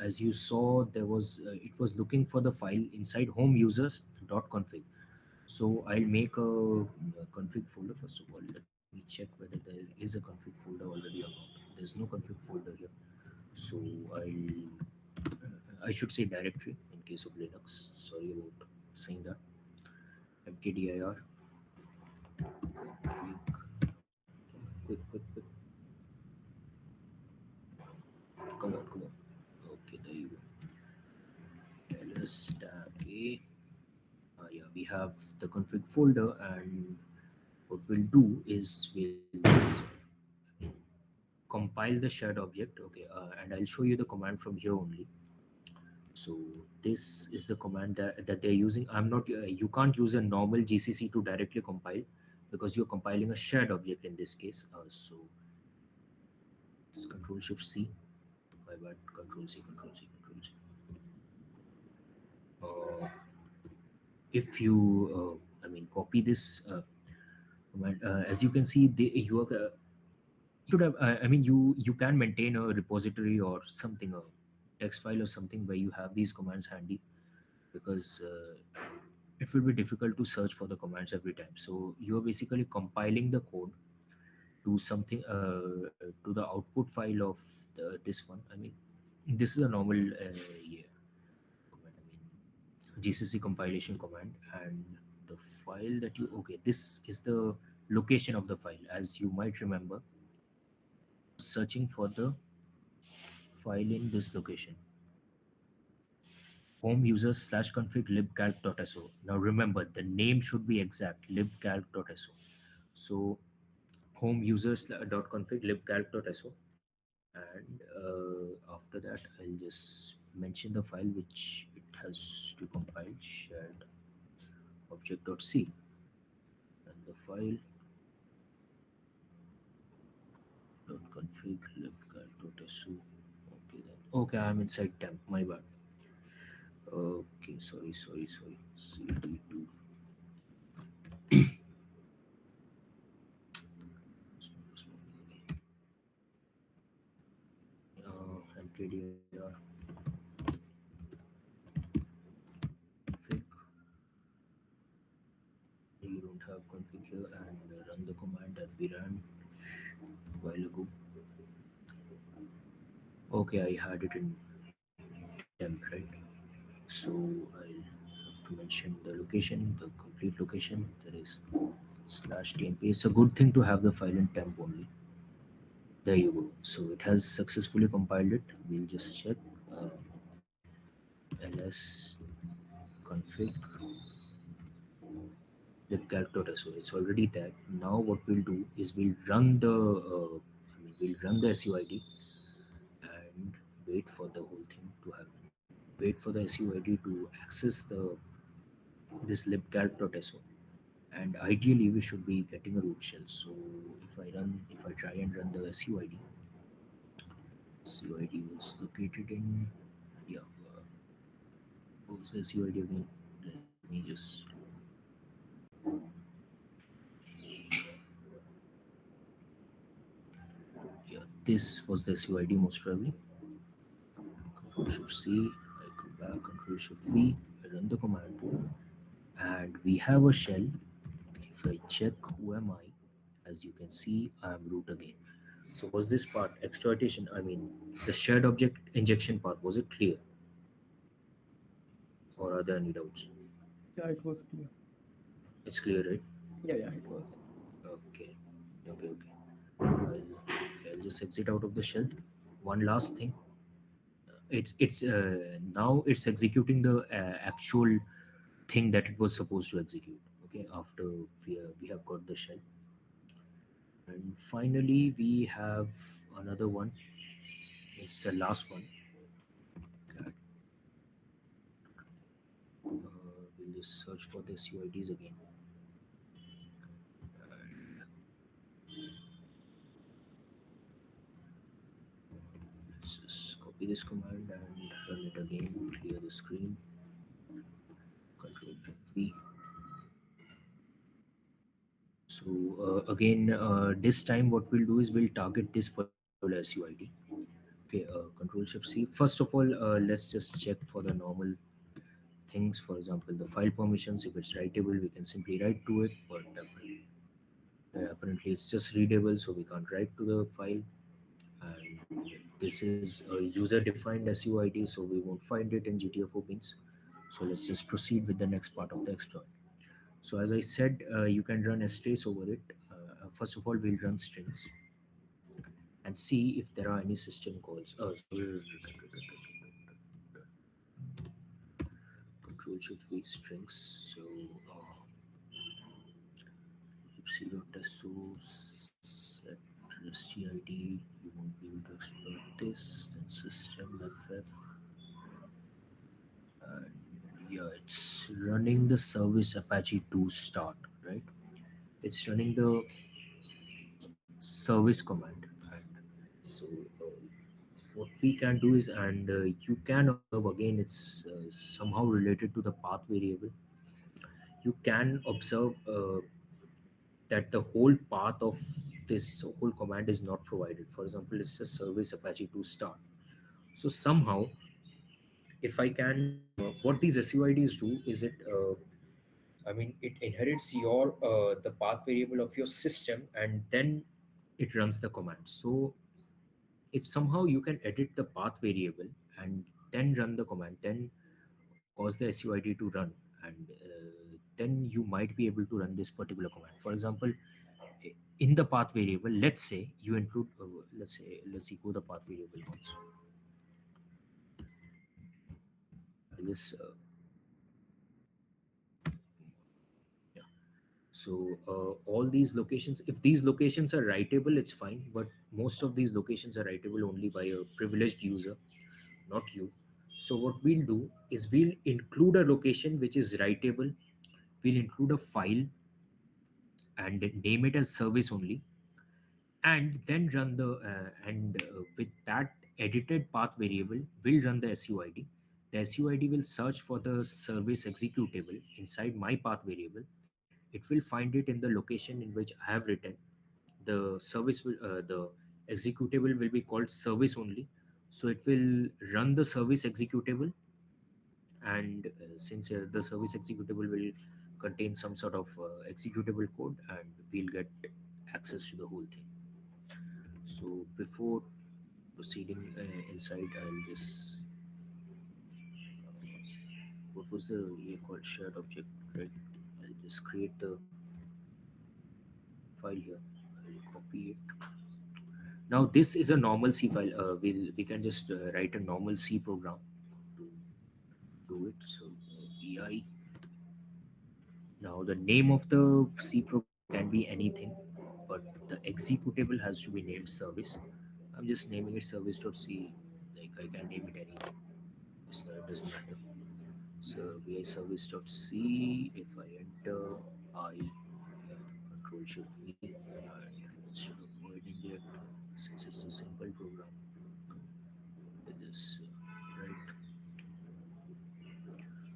as you saw, there was it was looking for the file inside home users.config. So I'll make a config folder. First of all, let me check whether there is a config folder already or not. There's no config folder here. So I should say directory in case of Linux. Sorry about saying that. Mkdir config. Quick. Come on. Okay, there you go. ls tab a. Yeah, we have the config folder, and what we'll do is we'll just compile the shared object. Okay, and I'll show you the command from here only. So this is the command that they're using. I'm not You can't use a normal GCC to directly compile because you're compiling a shared object in this case. So it's control shift C. My bad. Control C. uh, if you copy this command, as you can see, you are should have you can maintain a repository or something, a text file or something where you have these commands handy, because it will be difficult to search for the commands every time. So you're basically compiling the code to something, to the output file of this one. This is a normal yeah, command, GCC compilation command. And the file that you okay this is the location of the file. As you might remember, I was searching for the file in this location, home users slash config libcalc.so. Now remember, the name should be exact, libcalc.so. So home users dot config libcalc.so, and after that I'll just mention the file which it has to compile, shared object.c, and the file dot config libcalc.so. Okay, then I'm inside temp, my bad. Okay, sorry. CD2. Mkdir config. You don't have config here, and run the command that we ran a while ago. Okay, I had it in temp, right? So I'll have to mention the location, the complete location. That is slash tmp. It's a good thing to have the file in temp only. There you go. So it has successfully compiled it. We'll just check. uh, ls config libcalc.so. It's already there. Now what we'll do is we'll run the SUID and wait for the whole thing to happen. Wait for the SUID to access the this libcalc.so, and ideally we should be getting a root shell. So if I try and run the SUID was located in, yeah, what was the SUID again? Let me just, yeah, this was the SUID most probably. Control Shift C, I come back, Control Shift V, I run the command, and we have a shell. If I check who am I, as you can see, I am root again. So was this part exploitation? I mean, the shared object injection part, was it clear, or are there any doubts? Yeah, it was clear. It's clear, right? Yeah, yeah, it was. Okay, okay. I'll just exit out of the shell. One last thing, it's now it's executing the actual thing that it was supposed to execute. Okay, after we have got the shell, and finally we have another one. It's the last one. We'll just search for the SUIDs again. Let's just copy this command and run it again. Clear the screen. Control V. So this time what we'll do is we'll target this particular SUID. Okay, Control Shift C. First of all, let's just check for the normal things. For example, the file permissions. If it's writable, we can simply write to it. But apparently, it's just readable, so we can't write to the file. And this is a user-defined SUID, so we won't find it in GTFO beans. So let's just proceed with the next part of the exploit. So as I said, you can run strace over it. First of all, we'll run strings and see if there are any system calls. Control Shift V strings. So ipc.so set restid. You won't be able to exploit this. Then system ff. And yeah, it's running the service Apache 2 start, right? It's running the service command. And so what we can do is, and you can observe again, it's somehow related to the path variable. You can observe that the whole path of this whole command is not provided. For example, it's a service Apache 2 start. So somehow, if I can, what these SUIDs do is I mean, it inherits the path variable of your system, and then it runs the command. So if somehow you can edit the path variable and then run the command, then cause the SUID to run, and then you might be able to run this particular command. For example, in the path variable, let's say you include, let's echo the path variable once. I'll just yeah. So all these locations, if these locations are writable, it's fine. But most of these locations are writable only by a privileged user, not you. So what we'll do is we'll include a location which is writable. We'll include a file and name it as service only, and then run the and with that edited path variable, we'll run the SUID. The SUID will search for the service executable inside my path variable. It will find it in the location in which I have written. The executable will be called service only. So it will run the service executable, and since the service executable will contain some sort of executable code, and we'll get access to the whole thing. So before proceeding inside, I'll just what was the called shared object, right? I'll just create the file here. I'll copy it. Now this is a normal C file. We can just write a normal C program to do it. So vi. Now the name of the C program can be anything, but the executable has to be named service. I'm just naming it service.c. Like I can name it anything. It doesn't matter. So vi service.c. If I enter I Shift V, and instead of void inject, since it's a simple program, it is right.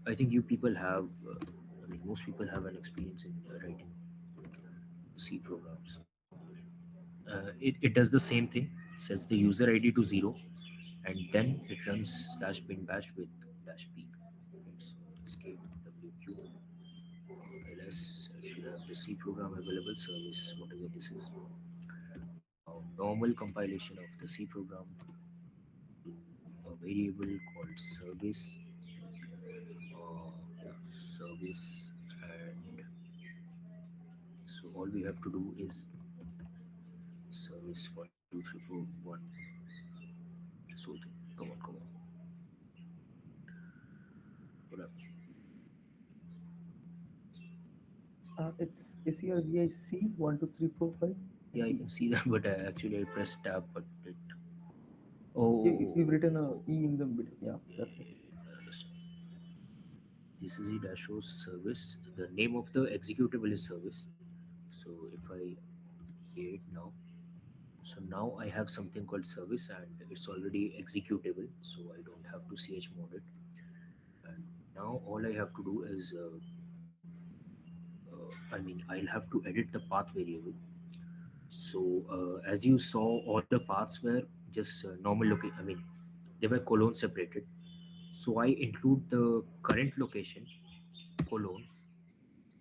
I think you people have, most people have an experience in writing C programs. It does the same thing, sets the user ID to 0, and then it runs slash bin bash with dash p. It's escape wq ls should have the C program available service, whatever this is. Now, normal compilation of the C program to a variable called service, yeah, service, and so all we have to do is service 1 2 3 4 1. This whole thing. Come on, come on. What up? It's ACRVIC 12345 Yeah, I D. can see that, but actually I pressed tab, but it. You've written a Oh, E in the middle. Yeah, yeah, that's it. yeah, I understand. This is the shows service. The name of the executable is service. So if I hit now, so now I have something called service and it's already executable. So I don't have to chmod it. And now all I have to do is, I'll have to edit the path variable. So as you saw, all the paths were just normal location. They were colon separated. So I include the current location colon.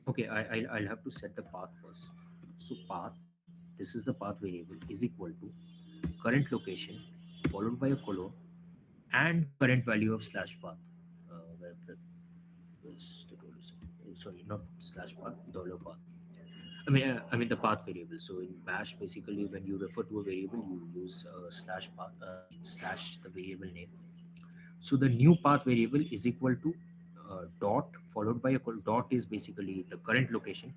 Okay, I'll have to set the path first. So path, this is the path variable, is equal to current location followed by a colon and current value of slash path. Where is the dollar sign? Sorry, not slash path, dollar path. I mean the path variable. So in Bash, basically, when you refer to a variable, you use slash path. Slash the variable name. So the new path variable is equal to dot followed by a dot is basically the current location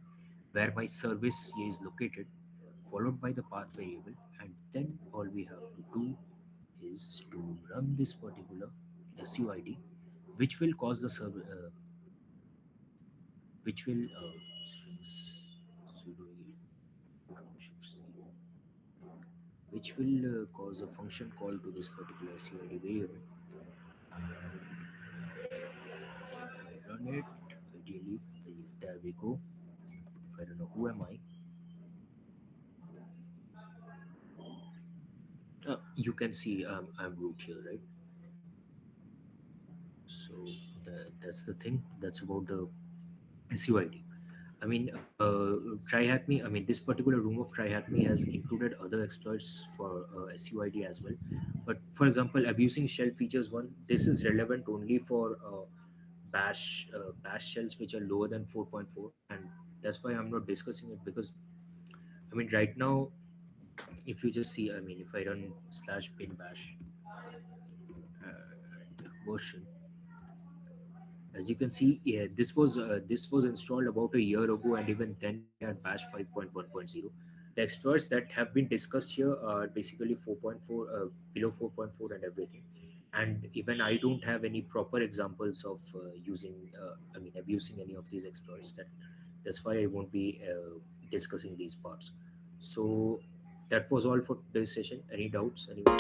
where my service is located, followed by the path variable, and then all we have to do is to run this particular SUID, which will cause the server, which will sudo shift C, which will cause a function call to this particular SUID variable. If I run it, ideally, there we go. If I don't know who am I, you can see I'm root here, right? So that's the thing. That's about the SUID. TryHackMe. This particular room of TryHackMe has included other exploits for SUID as well. But for example, abusing shell features one. This is relevant only for Bash shells which are lower than 4.4, and that's why I'm not discussing it because right now, if you just see, if I run slash bin bash version, as you can see, yeah, this was installed about a year ago, and even then we had Bash 5.1.0. The exploits that have been discussed here are basically 4.4, below 4.4, and everything. And even I don't have any proper examples of abusing any of these exploits. That's why I won't be discussing these parts. So that was all for today's session. Any doubts, anyone?